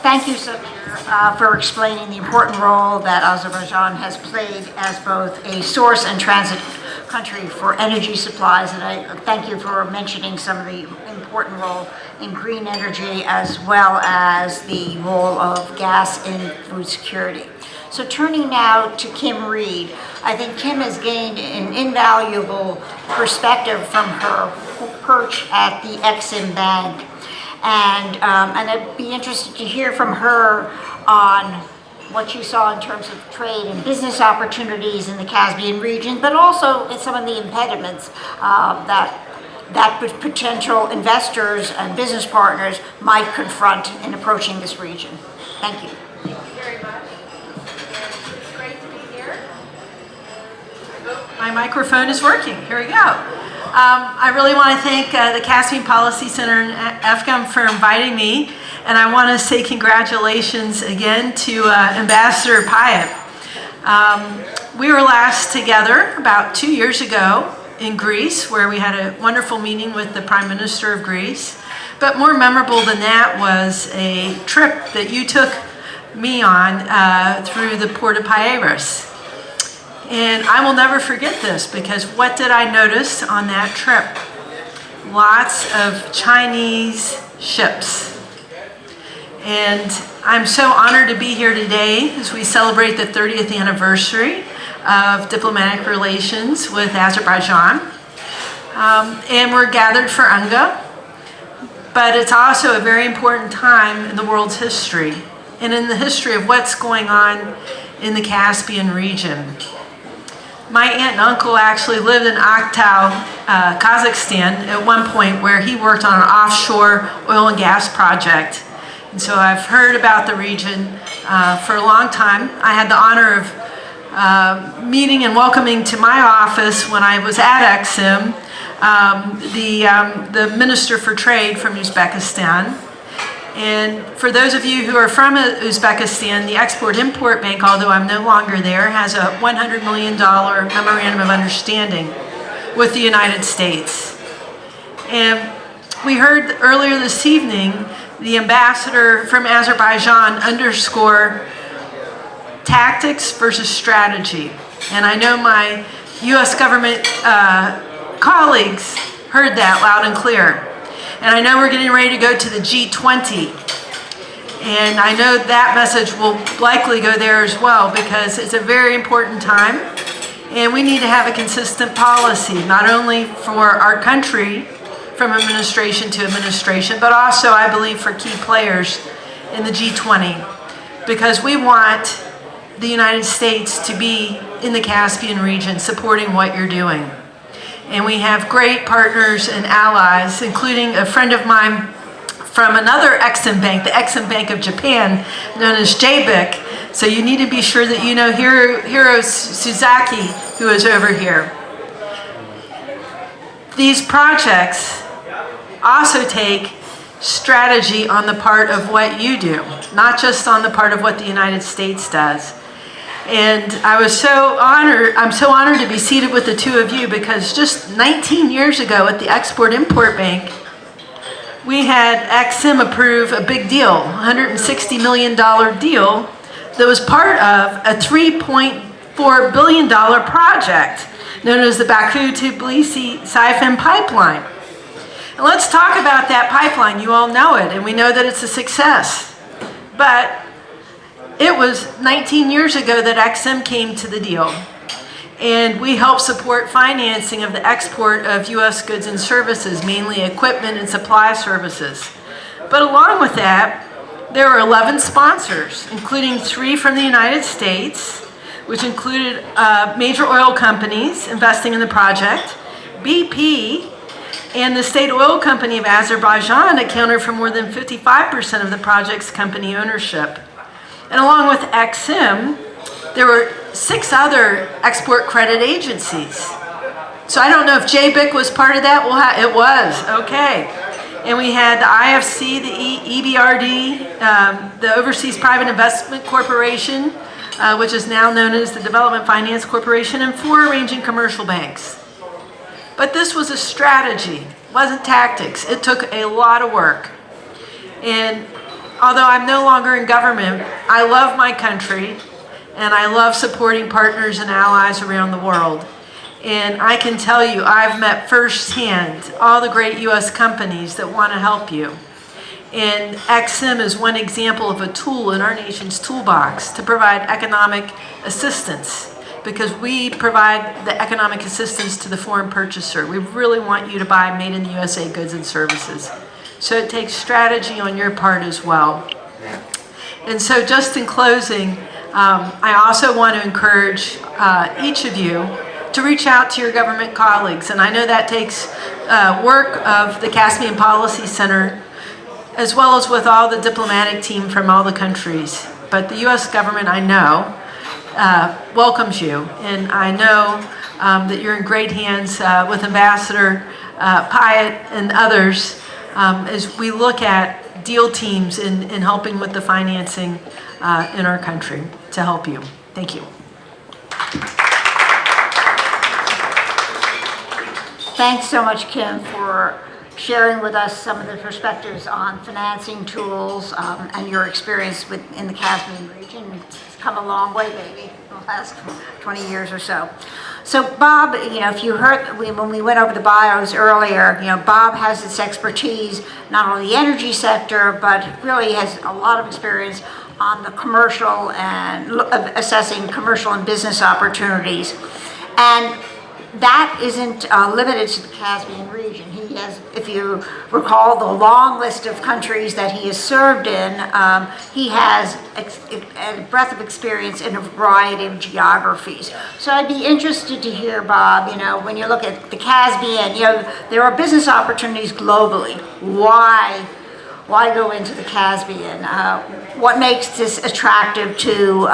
Thank you, Samir, for explaining the important role that Azerbaijan has played as both a source and transit country for energy supplies, and I thank you for mentioning some of the important role in green energy as well as the role of gas in food security. So turning now to Kim Reed, I think Kim has gained an invaluable perspective from her perch at the Exim Bank. And I'd be interested to hear from her on what you saw in terms of trade and business opportunities in the Caspian region, but also in some of the impediments that potential investors and business partners might confront in approaching this region. Thank you. Thank you very much. It's great to be here. My microphone is working. Here we go. I really want to thank the Caspian Policy Center and EFCAM for inviting me, and I want to say congratulations again to Ambassador Pyatt. We were last together about 2 years ago in Greece, where we had a wonderful meeting with the Prime Minister of Greece. But more memorable than that was a trip that you took me on through the port of Piraeus. And I will never forget this, because what did I notice on that trip? Lots of Chinese ships. And I'm so honored to be here today as we celebrate the 30th anniversary of diplomatic relations with Azerbaijan. And we're gathered for UNGA, but it's also a very important time in the world's history and in the history of what's going on in the Caspian region. My aunt and uncle actually lived in Aktau, Kazakhstan at one point, where he worked on an offshore oil and gas project. And so I've heard about the region for a long time. I had the honor of meeting and welcoming to my office when I was at Exim the Minister for Trade from Uzbekistan. And for those of you who are from Uzbekistan, the Export-Import Bank, although I'm no longer there, has a $100 million memorandum of understanding with the United States. And we heard earlier this evening the ambassador from Azerbaijan underscore tactics versus strategy. And I know my U.S. government colleagues heard that loud and clear. And I know we're getting ready to go to the G20. And I know that message will likely go there as well, because it's a very important time. And we need to have a consistent policy, not only for our country, from administration to administration, but also, I believe, for key players in the G20. Because we want the United States to be in the Caspian region supporting what you're doing. And we have great partners and allies, including a friend of mine from another Exim Bank, the Exim Bank of Japan, known as JBIC. So you need to be sure that you know Hiro Suzaki, who is over here. These projects also take strategy on the part of what you do, not just on the part of what the United States does. And I'm so honored to be seated with the two of you, because just 19 years ago at the Export-Import Bank, we had Exim approve a big deal, $160 million deal that was part of a $3.4 billion project known as the Baku-Tbilisi-Saifen pipeline. And let's talk about that pipeline. You all know it, and we know that it's a success. But it was 19 years ago that Exim came to the deal, and we helped support financing of the export of U.S. goods and services, mainly equipment and supply services. But along with that, there were 11 sponsors, including 3 from the United States, which included major oil companies investing in the project, BP, and the State Oil Company of Azerbaijan accounted for more than 55% of the project's company ownership. And along with Exim, there were 6 other export credit agencies. So I don't know if JBIC was part of that. It was, okay. And we had the IFC, the EBRD, the Overseas Private Investment Corporation, which is now known as the Development Finance Corporation, and 4 arranging commercial banks. But this was a strategy, it wasn't tactics. It took a lot of work. And although I'm no longer in government, I love my country, and I love supporting partners and allies around the world. And I can tell you, I've met firsthand all the great U.S. companies that want to help you. And Exim is one example of a tool in our nation's toolbox to provide economic assistance, because we provide the economic assistance to the foreign purchaser. We really want you to buy made in the USA goods and services. So it takes strategy on your part as well. And so just in closing, I also want to encourage each of you to reach out to your government colleagues. And I know that takes work of the Caspian Policy Center, as well as with all the diplomatic team from all the countries. But the U.S. government, I know, welcomes you. And I know that you're in great hands with Ambassador Pyatt and others as we look at deal teams in helping with the financing in our country to help you. Thank you. Thanks so much, Kim, for sharing with us some of the perspectives on financing tools and your experience in the Caspian region. It's come a long way, maybe, in the last 20 years or so. So Bob, if you heard, when we went over the bios earlier, Bob has this expertise, not only the energy sector, but really has a lot of experience on the commercial and assessing commercial and business opportunities. And that isn't limited to the Caspian region. He has, if you recall, the long list of countries that he has served in, he has a breadth of experience in a variety of geographies. So I'd be interested to hear, Bob, when you look at the Caspian, there are business opportunities globally. Why go into the Caspian? What makes this attractive to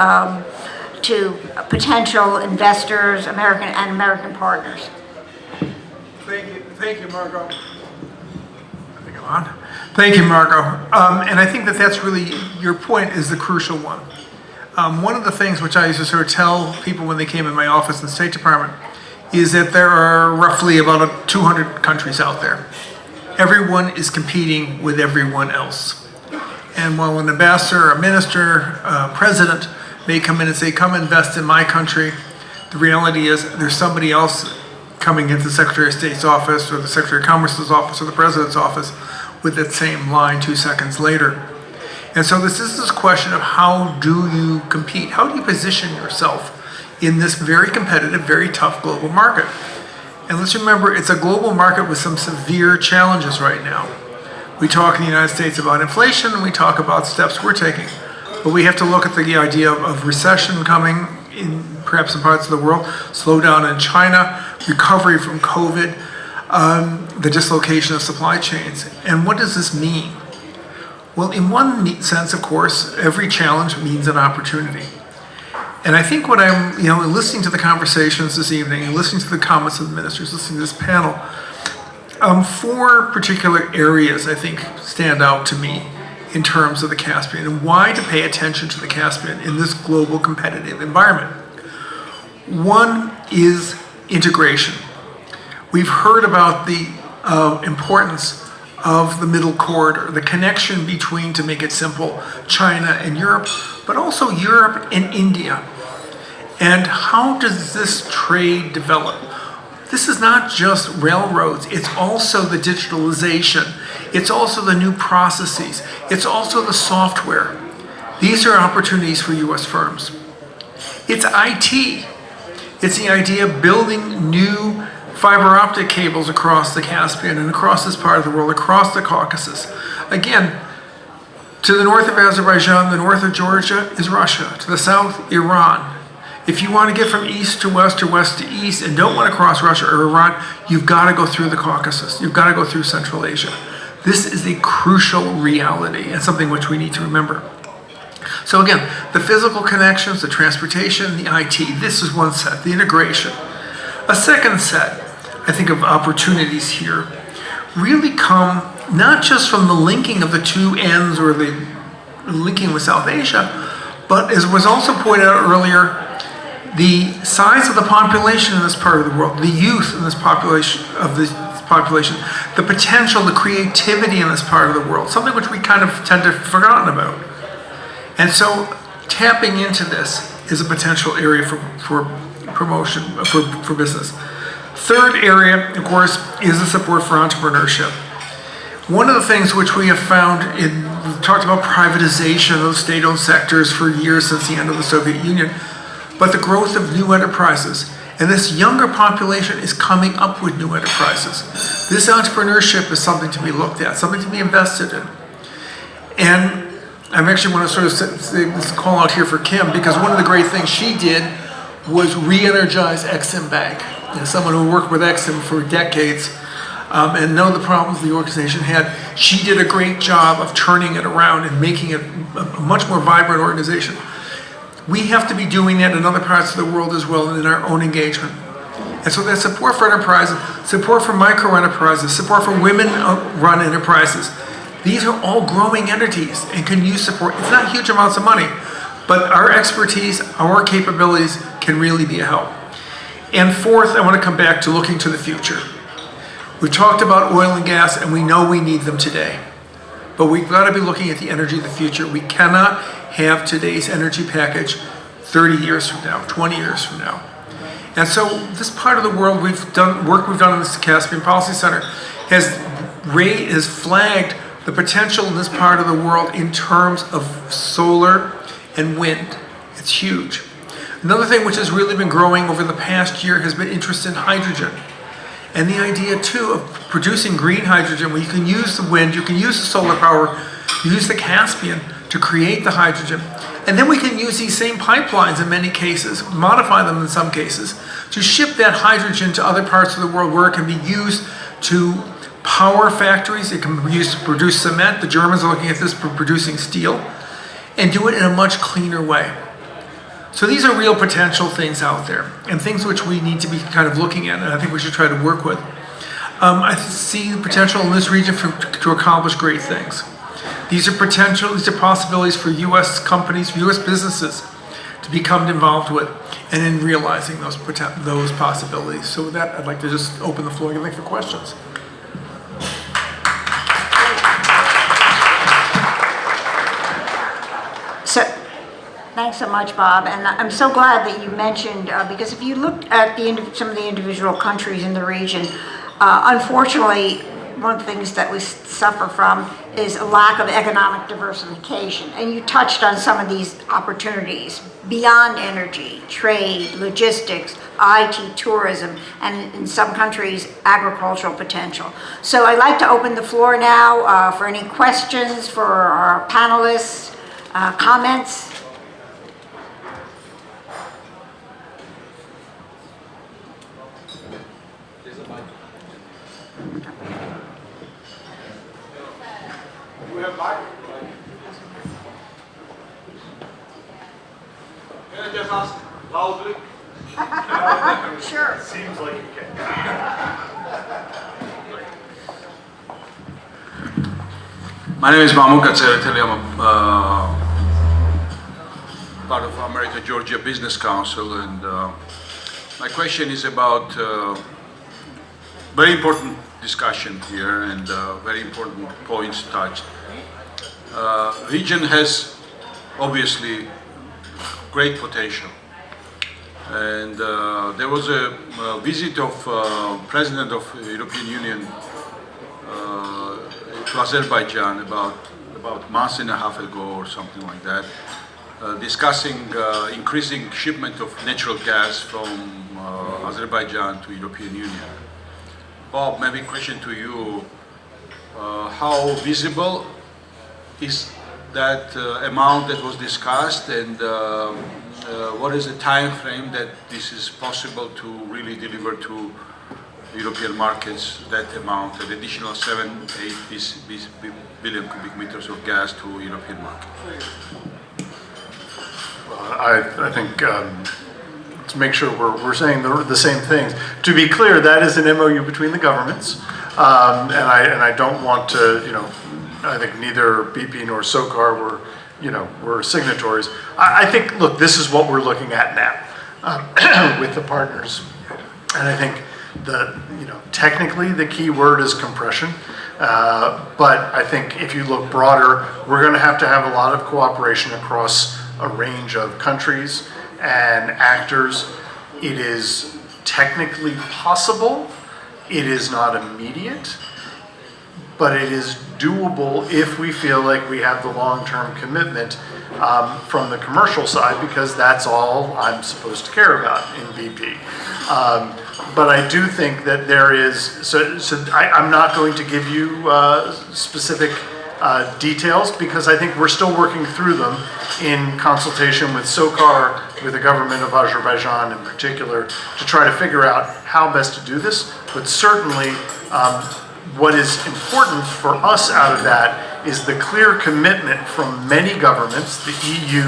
potential investors, American partners? Thank you, Margot. I think I'm on. Thank you, Margot. And I think that's really, your point is the crucial one. One of the things which I used to sort of tell people when they came in my office in the State Department is that there are roughly about 200 countries out there. Everyone is competing with everyone else. And while an ambassador, a minister, president may come in and say, come invest in my country, the reality is there's somebody else coming into the Secretary of State's office or the Secretary of Commerce's office or the President's office with that same line 2 seconds later. And so this is this question of how do you compete? How do you position yourself in this very competitive, very tough global market? And let's remember, it's a global market with some severe challenges right now. We talk in the United States about inflation, and we talk about steps we're taking. But we have to look at the idea of recession coming in perhaps in parts of the world, slowdown in China, recovery from COVID, the dislocation of supply chains. And what does this mean? Well, in one sense, of course, every challenge means an opportunity. And I think what I'm, listening to the conversations this evening and listening to the comments of the ministers, listening to this panel, 4 particular areas I think stand out to me in terms of the Caspian and why to pay attention to the Caspian in this global competitive environment. One is integration. We've heard about the importance of the middle corridor, the connection between, to make it simple, China and Europe, but also Europe and India. And how does this trade develop? This is not just railroads, it's also the digitalization, it's also the new processes, it's also the software. These are opportunities for US firms. It's IT. It's the idea of building new fiber optic cables across the Caspian and across this part of the world, across the Caucasus. Again, to the north of Azerbaijan, the north of Georgia is Russia. To the south, Iran. If you want to get from east to west or west to east and don't want to cross Russia or Iran, you've got to go through the Caucasus. You've got to go through Central Asia. This is a crucial reality and something which we need to remember. So again, the physical connections, the transportation, the IT, this is one set, the integration. A second set, I think, of opportunities here really come not just from the linking of the two ends or the linking with South Asia, but as was also pointed out earlier, the size of the population in this part of the world, the youth in this population, the potential, the creativity in this part of the world, something which we kind of tend to have forgotten about. And so tapping into this is a potential area for promotion, for business. Third area, of course, is the support for entrepreneurship. One of the things which we have found we've talked about privatization of state-owned sectors for years since the end of the Soviet Union, but the growth of new enterprises. And this younger population is coming up with new enterprises. This entrepreneurship is something to be looked at, something to be invested in. And I actually want to sort of say this call out here for Kim, because one of the great things she did was Re-Energize Exim Bank. You know, someone who worked with Exim for decades and know the problems the organization had. She did a great job of turning it around and making it a much more vibrant organization. We have to be doing that in other parts of the world as well and in our own engagement. And so that support for enterprises, support for micro enterprises, support for women-run enterprises, these are all growing entities and can use support. It's not huge amounts of money, but our expertise, our capabilities can really be a help. And fourth, I want to come back to looking to the future. We talked about oil and gas, and we know we need them today. But we've got to be looking at the energy of the future. We cannot have today's energy package 30 years from now, 20 years from now. And so this part of the world, we've done in this Caspian Policy Center has flagged the potential in this part of the world in terms of solar and wind. It's huge. Another thing which has really been growing over the past year has been interest in hydrogen. And the idea, too, of producing green hydrogen, where you can use the wind, you can use the solar power, use the Caspian to create the hydrogen. And then we can use these same pipelines in many cases, modify them in some cases, to ship that hydrogen to other parts of the world where it can be used to power factories. It can be used to produce cement. The Germans are looking at this for producing steel, and do it in a much cleaner way. So these are real potential things out there, and things which we need to be kind of looking at, and I think we should try to work with. I see the potential in this region to accomplish great things. These are possibilities for U.S. companies, U.S. businesses to become involved with, and in realizing those possibilities. So with that, I'd like to just open the floor again for questions. So, thanks so much, Bob. And I'm so glad that you mentioned, because if you looked at some of the individual countries in the region, unfortunately, one of the things that we suffer from is a lack of economic diversification. And you touched on some of these opportunities beyond energy, trade, logistics, IT, tourism, and in some countries, agricultural potential. So I'd like to open the floor now for any questions for our panelists, comments. Can I just ask loudly? Sure. Seems like you can. My name is Mahmoud Katsareteli. I'm part of America-Georgia Business Council, and my question is about very important discussion here and very important points touched. Region has obviously great potential, and there was a visit of President of the European Union to Azerbaijan about a month and a half ago or something like that, discussing increasing shipment of natural gas from Azerbaijan to European Union. Bob, maybe a question to you. How visible is that amount that was discussed, and what is the time frame that this is possible to really deliver to European markets, that amount, an additional 7-8 billion cubic meters of gas to European markets? I think to make sure we're saying the same things. To be clear, that is an MOU between the governments, and I don't want to, I think neither BP nor SOCAR were signatories. I think, look, this is what we're looking at now with the partners, and I think technically the key word is compression. But I think if you look broader, we're going to have a lot of cooperation across a range of countries and actors. It is technically possible. It is not immediate, but it is doable if we feel like we have the long-term commitment from the commercial side, because that's all I'm supposed to care about in BP. But I do think that there is, I'm not going to give you specific details, because I think we're still working through them in consultation with SOCAR, with the government of Azerbaijan in particular, to try to figure out how best to do this. But certainly, what is important for us out of that is the clear commitment from many governments, the EU,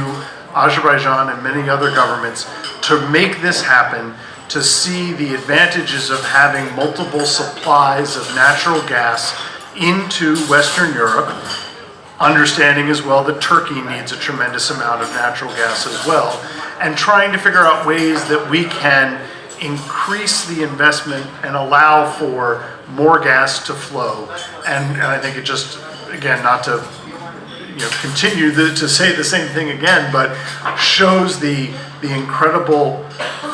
Azerbaijan, and many other governments, to make this happen, to see the advantages of having multiple supplies of natural gas into Western Europe, understanding as well that Turkey needs a tremendous amount of natural gas as well, and trying to figure out ways that we can increase the investment and allow for more gas to flow. And I think it just, again, not to continue to say the same thing again, but shows the incredible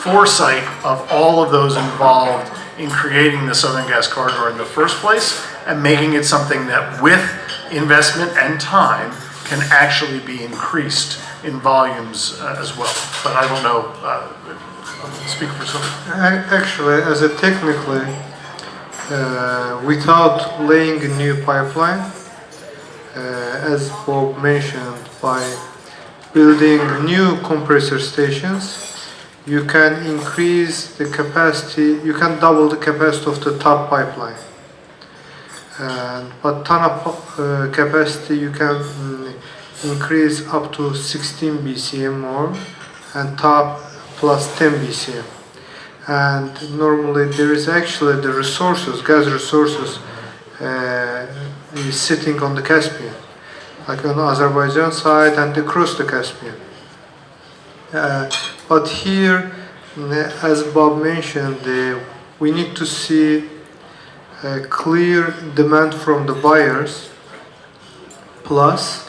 foresight of all of those involved in creating the Southern Gas Corridor in the first place, and making it something that with investment and time can actually be increased in volumes as well. But I don't know, speak for someone. Actually, as a technically, without laying a new pipeline, as Bob mentioned, by building new compressor stations, you can increase the capacity, you can double the capacity of the top pipeline. But TANAP capacity you can increase up to 16 BCM more, and top plus 10 BCM. And normally there is actually the resources, gas resources, is sitting on the Caspian, like on the Azerbaijan side and across the Caspian. But here, as Bob mentioned, we need to see a clear demand from the buyers, plus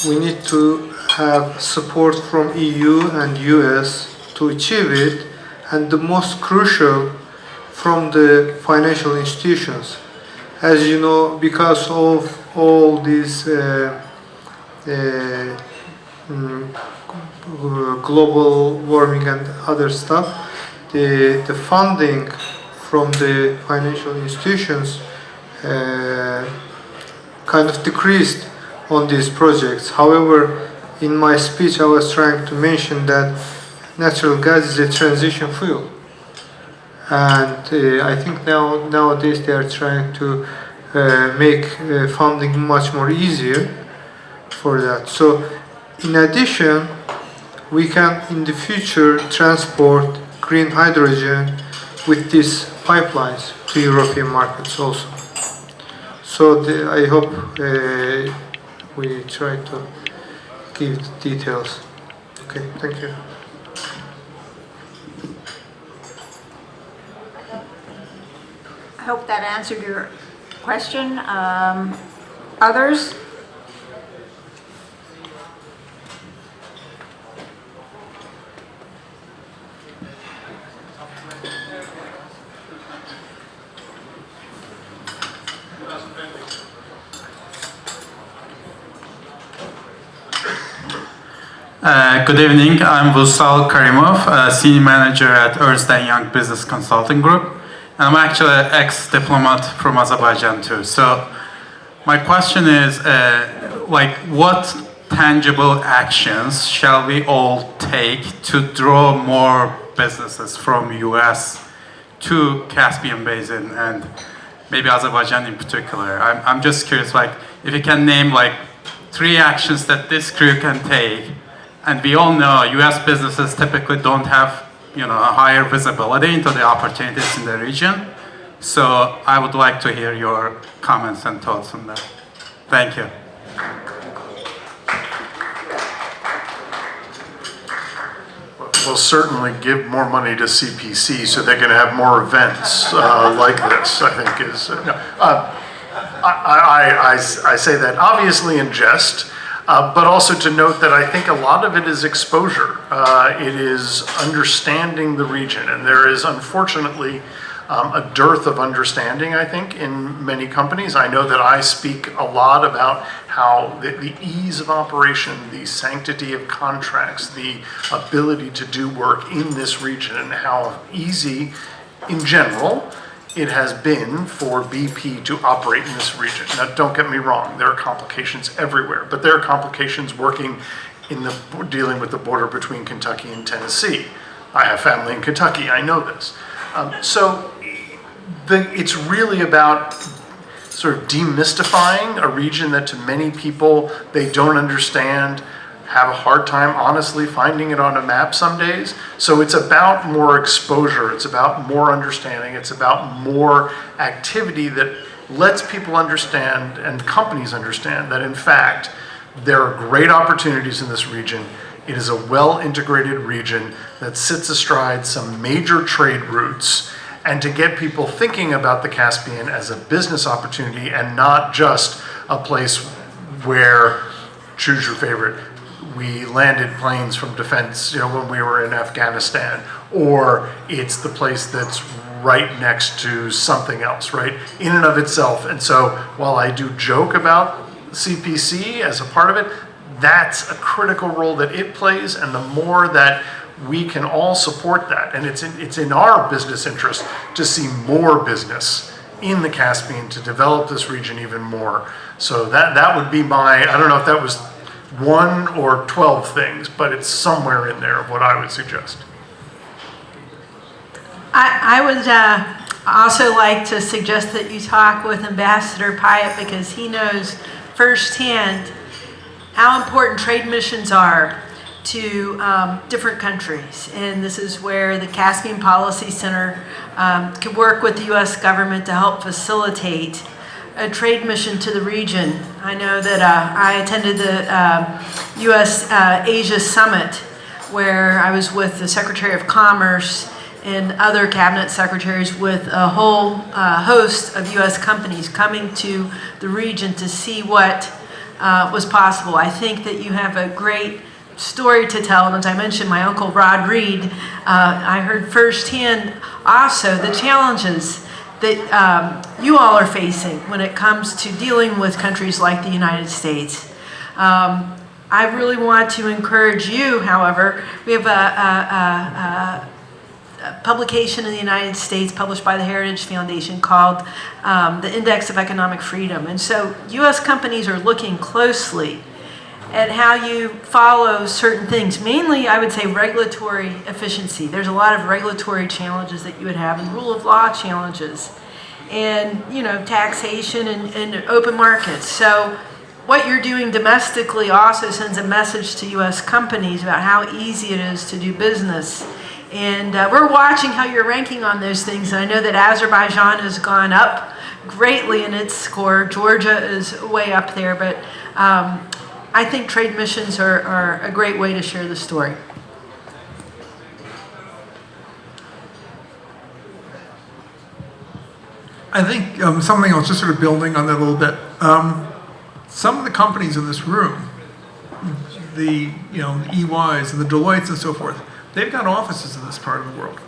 we need to have support from EU and US to achieve it, and the most crucial, from the financial institutions. As you know, because of all these global warming and other stuff, the funding from the financial institutions kind of decreased on these projects. However, in my speech I was trying to mention that natural gas is a transition fuel. And I think nowadays they are trying to make funding much more easier for that. So in addition, we can in the future transport green hydrogen with these pipelines to European markets also. So I hope we try to give details. Okay, thank you. I hope that answered your question. Others? Good evening. I'm Vusal Karimov, Senior Manager at Ernst & Young Business Consulting Group. And I'm actually an ex-diplomat from Azerbaijan too. So my question is, what tangible actions shall we all take to draw more businesses from US to Caspian Basin and maybe Azerbaijan in particular? I'm just curious, if you can name 3 actions that this crew can take. And we all know US businesses typically don't have a higher visibility into the opportunities in the region. So I would like to hear your comments and thoughts on that. Thank you. We'll certainly give more money to CPC so they can have more events like this, I think is. I say that obviously in jest, but also to note that I think a lot of it is exposure. It is understanding the region, and there is unfortunately a dearth of understanding, I think, in many companies. I know that I speak a lot about how the ease of operation, the sanctity of contracts, the ability to do work in this region, and how easy, in general, it has been for BP to operate in this region. Now, don't get me wrong, there are complications everywhere, but there are complications working in dealing with the border between Kentucky and Tennessee. I have family in Kentucky, I know this. It's really about sort of demystifying a region that to many people they don't understand, have a hard time honestly finding it on a map some days. So it's about more exposure, it's about more understanding, it's about more activity that lets people understand and companies understand that in fact there are great opportunities in this region. It is a well-integrated region that sits astride some major trade routes, and to get people thinking about the Caspian as a business opportunity and not just a place where, choose your favorite, we landed planes from defense, when we were in Afghanistan, or it's the place that's right next to something else, right, in and of itself. And so while I do joke about CPC as a part of it, that's a critical role that it plays, and the more that we can all support that, and it's in our business interest to see more business in the Caspian to develop this region even more. So that would be my, I don't know if that was 1 or 12 things, but it's somewhere in there of what I would suggest. I would also like to suggest that you talk with Ambassador Pyatt, because he knows firsthand how important trade missions are to different countries. And this is where the Caspian Policy Center could work with the U.S. government to help facilitate a trade mission to the region. I know that I attended the U.S. Asia Summit, where I was with the Secretary of Commerce and other cabinet secretaries with a whole host of U.S. companies coming to the region to see what was possible. I think that you have a great story to tell, and as I mentioned, my uncle Rod Reed, I heard firsthand also the challenges that you all are facing when it comes to dealing with countries like the United States. I really want to encourage you, however, we have a publication in the United States published by the Heritage Foundation called the Index of Economic Freedom. And so US companies are looking closely at how you follow certain things. Mainly, I would say regulatory efficiency. There's a lot of regulatory challenges that you would have, and rule of law challenges, and taxation and open markets. So what you're doing domestically also sends a message to US companies about how easy it is to do business. And we're watching how you're ranking on those things. And I know that Azerbaijan has gone up greatly in its score. Georgia is way up there, but I think trade missions are a great way to share the story. I think something else, just sort of building on that a little bit. Some of the companies in this room, the EYs and the Deloittes and so forth, they've got offices in this part of the world.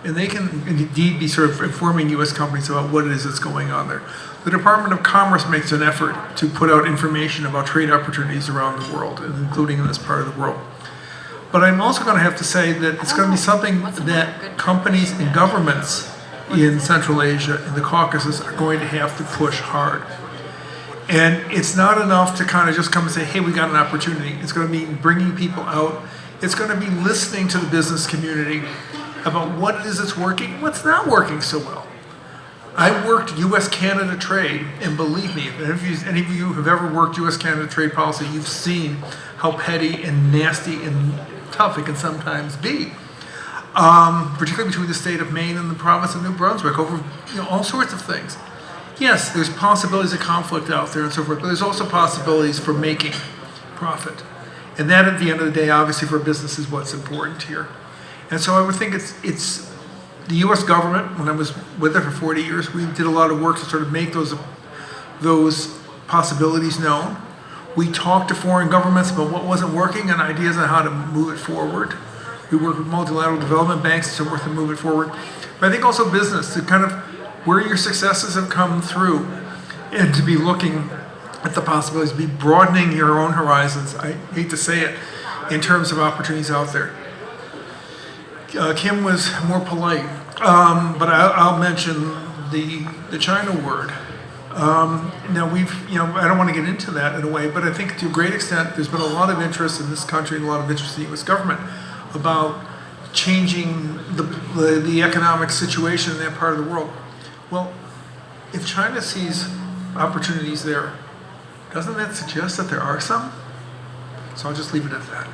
And they can indeed be sort of informing US companies about what it is that's going on there. The Department of Commerce makes an effort to put out information about trade opportunities around the world, including in this part of the world. But I'm also going to have to say that it's going to be something that companies and governments in Central Asia and the Caucasus are going to have to push hard. And it's not enough to kind of just come and say, hey, we got an opportunity. It's going to be bringing people out. It's going to be listening to the business community about what it is that's working, what's not working so well. I worked U.S.-Canada trade, and believe me, if any of you have ever worked U.S.-Canada trade policy, you've seen how petty and nasty and tough it can sometimes be. Particularly between the state of Maine and the province of New Brunswick over all sorts of things. Yes, there's possibilities of conflict out there and so forth, but there's also possibilities for making profit. And that, at the end of the day, obviously for business is what's important here. And so I would think it's the U.S. government, when I was with it for 40 years, we did a lot of work to sort of make those possibilities known. We talked to foreign governments about what wasn't working and ideas on how to move it forward. We work with multilateral development banks and so forth to move it forward. But I think also business, to kind of where your successes have come through and to be looking at the possibilities, be broadening your own horizons, I hate to say it, in terms of opportunities out there. Kim was more polite, but I'll mention the China word. Now I don't want to get into that in a way, but I think to a great extent there's been a lot of interest in this country and a lot of interest in the U.S. government about changing the economic situation in that part of the world. Well, if China sees opportunities there, doesn't that suggest that there are some? So I'll just leave it at that.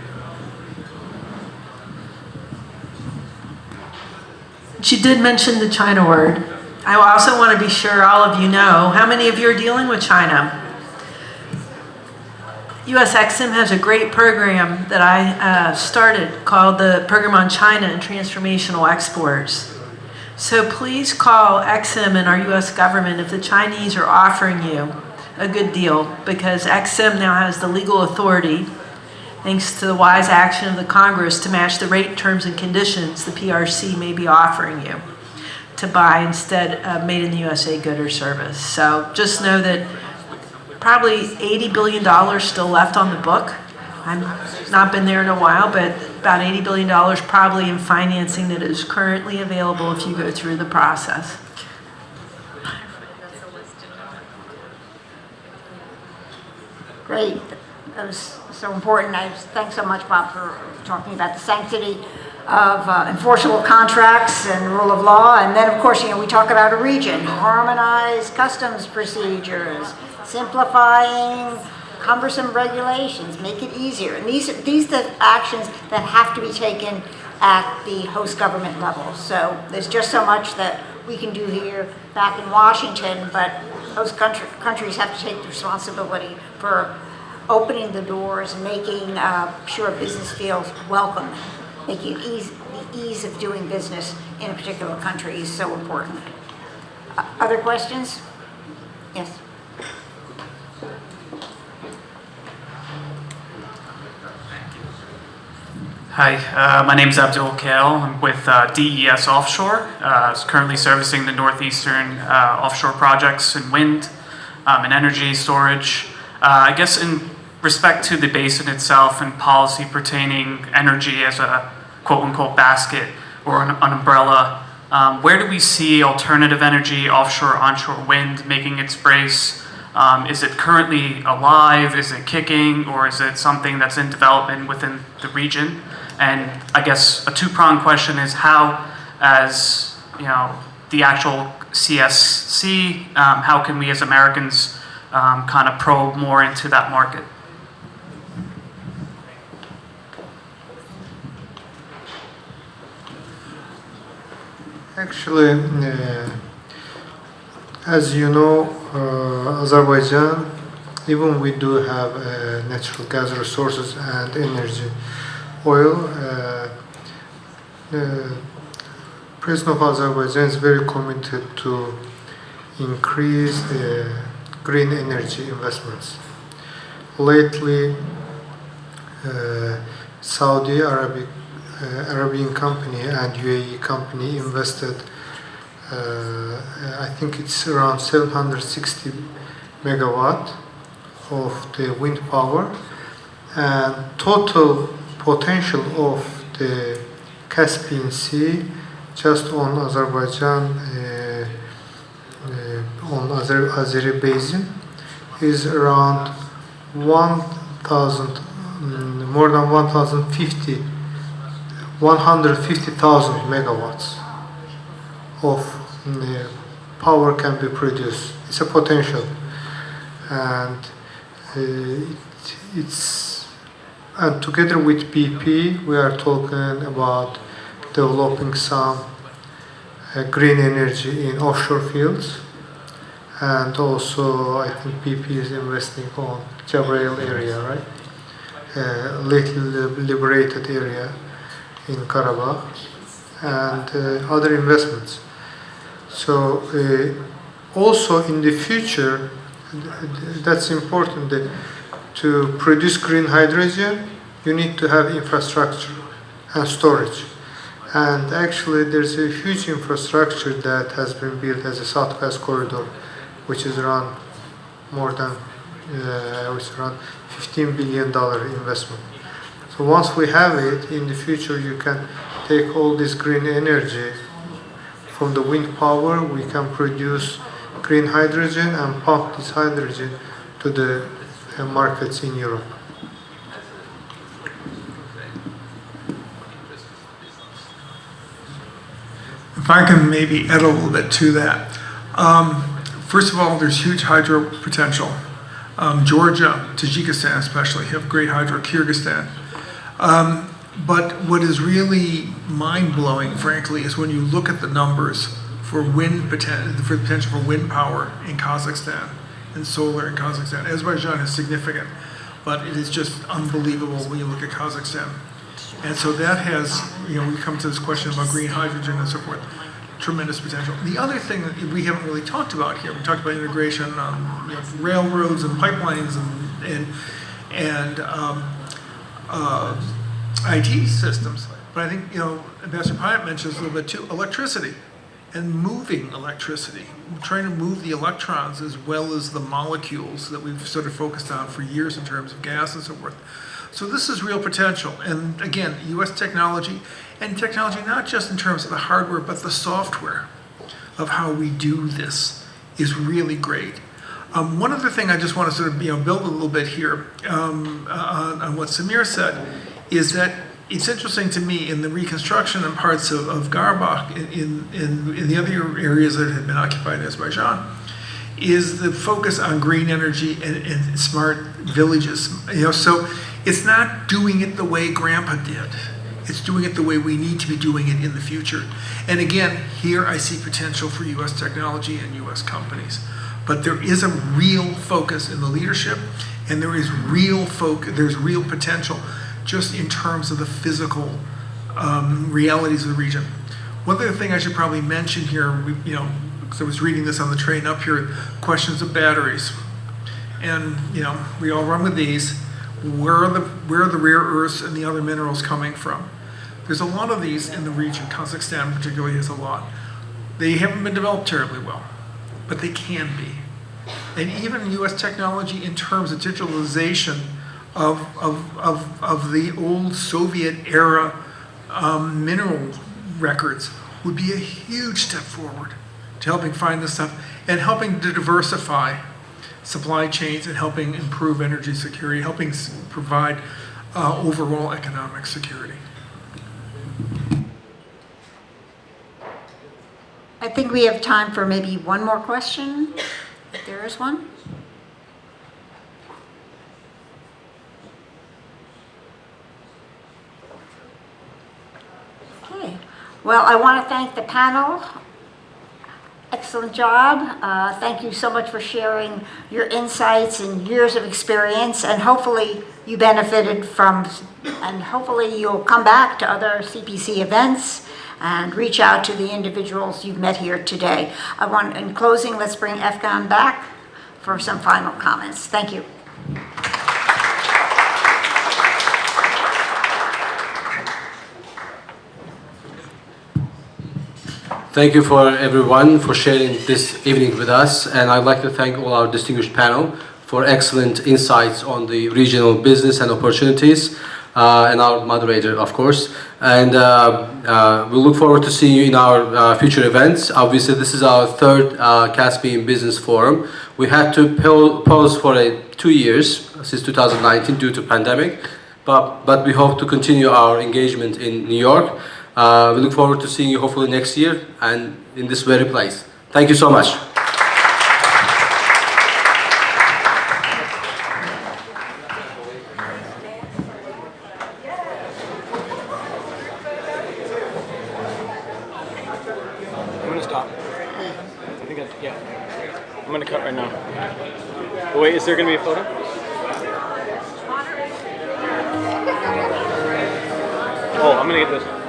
She did mention the China word. I also want to be sure all of you know, how many of you are dealing with China? US Exim has a great program that I started called the Program on China and Transformational Exports. So please call Exim and our US government if the Chinese are offering you a good deal, because Exim now has the legal authority, thanks to the wise action of the Congress, to match the rate, terms, and conditions the PRC may be offering you to buy instead of made in the USA good or service. So just know that probably $80 billion still left on the book. I've not been there in a while, but about $80 billion probably in financing that is currently available if you go through the process. Great. That was so important. Thanks so much, Bob, for talking about the sanctity of enforceable contracts and rule of law. And then, of course, we talk about a region, harmonize customs procedures, simplifying cumbersome regulations, make it easier. And these are the actions that have to be taken at the host government level. So there's just so much that we can do here back in Washington, but host countries have to take the responsibility for opening the doors and making sure business feels welcome, making it the ease of doing business in a particular country is so important. Other questions? Yes. Hi, my name is Abdul Kail. I'm with DES Offshore. Currently servicing the northeastern offshore projects in wind and energy storage. I guess in respect to the basin itself and policy pertaining energy as a quote-unquote basket or an umbrella, where do we see alternative energy, offshore, onshore wind making its brace? Is it currently alive? Is it kicking? Or is it something that's in development within the region? And I guess a two-pronged question is how, as the actual CSC, how can we as Americans kind of probe more into that market? Actually, as you know, Azerbaijan, even we do have natural gas resources and energy, oil. The President of Azerbaijan is very committed to increase green energy investments. Lately, Saudi Arabian company and UAE company invested, I think it's around 760 megawatt of the wind power, and total potential of the Caspian Sea just on Azerbaijan, on Azeri Basin is around 1,000, more than 150,000 megawatts of power can be produced. It's a potential, and and together with BP, we are talking about developing some green energy in offshore fields, and also I think BP is investing on Jabrail area, right? Lately liberated area in Karabakh, and other investments. So also in the future, that's important, that to produce green hydrogen, you need to have infrastructure and storage. And actually there's a huge infrastructure that has been built as a Southwest Corridor, which is around more than around $15 billion investment. So once we have it, in the future you can take all this green energy from the wind power, we can produce green hydrogen and pump this hydrogen to the markets in Europe. If I can maybe add a little bit to that. First of all, there's huge hydro potential. Georgia, Tajikistan especially, have great hydro, Kyrgyzstan. But what is really mind-blowing, frankly, is when you look at the numbers for the potential for wind power in Kazakhstan and solar in Kazakhstan. Azerbaijan is significant, but it is just unbelievable when you look at Kazakhstan. And so that has, we come to this question about green hydrogen and so forth, tremendous potential. The other thing that we haven't really talked about here, we talked about integration on railroads and pipelines and IT systems, but I think, Ambassador Pyatt mentions a little bit too, electricity and moving electricity. We're trying to move the electrons as well as the molecules that we've sort of focused on for years in terms of gas and so forth. So this is real potential. And again, US technology, and technology not just in terms of the hardware, but the software of how we do this is really great. One other thing I just want to sort of build a little bit here on what Samir said is that it's interesting to me in the reconstruction and parts of Karabakh, in the other areas that have been occupied in Azerbaijan, is the focus on green energy and smart villages. So it's not doing it the way Grandpa did. It's doing it the way we need to be doing it in the future. And again, here I see potential for US technology and US companies. But there is a real focus in the leadership, and there is there's real potential just in terms of the physical realities of the region. One other thing I should probably mention here, because I was reading this on the train up here, questions of batteries. And we all run with these. Where are the rare earths and the other minerals coming from? There's a lot of these in the region. Kazakhstan particularly has a lot. They haven't been developed terribly well, but they can be. And even US technology in terms of digitalization of the old Soviet era mineral records would be a huge step forward to helping find this stuff and helping to diversify supply chains and helping improve energy security, helping provide overall economic security. I think we have time for maybe one more question, if there is one. Okay. Well, I want to thank the panel. Excellent job. Thank you so much for sharing your insights and years of experience, and hopefully you benefited from, and hopefully you'll come back to other CPC events and reach out to the individuals you've met here today. In closing, let's bring Efkan back for some final comments. Thank you. Thank you for everyone for sharing this evening with us, and I'd like to thank all our distinguished panel for excellent insights on the regional business and opportunities, and our moderator, of course. And we look forward to seeing you in our future events. Obviously, this is our third Caspian Business Forum. We had to pause for 2 years, since 2019, due to pandemic, but we hope to continue our engagement in New York. We look forward to seeing you hopefully next year and in this very place. Thank you so much. I'm gonna stop. Yeah. I'm gonna cut right now. Oh, wait, is there gonna be a photo? Oh, I'm gonna get this.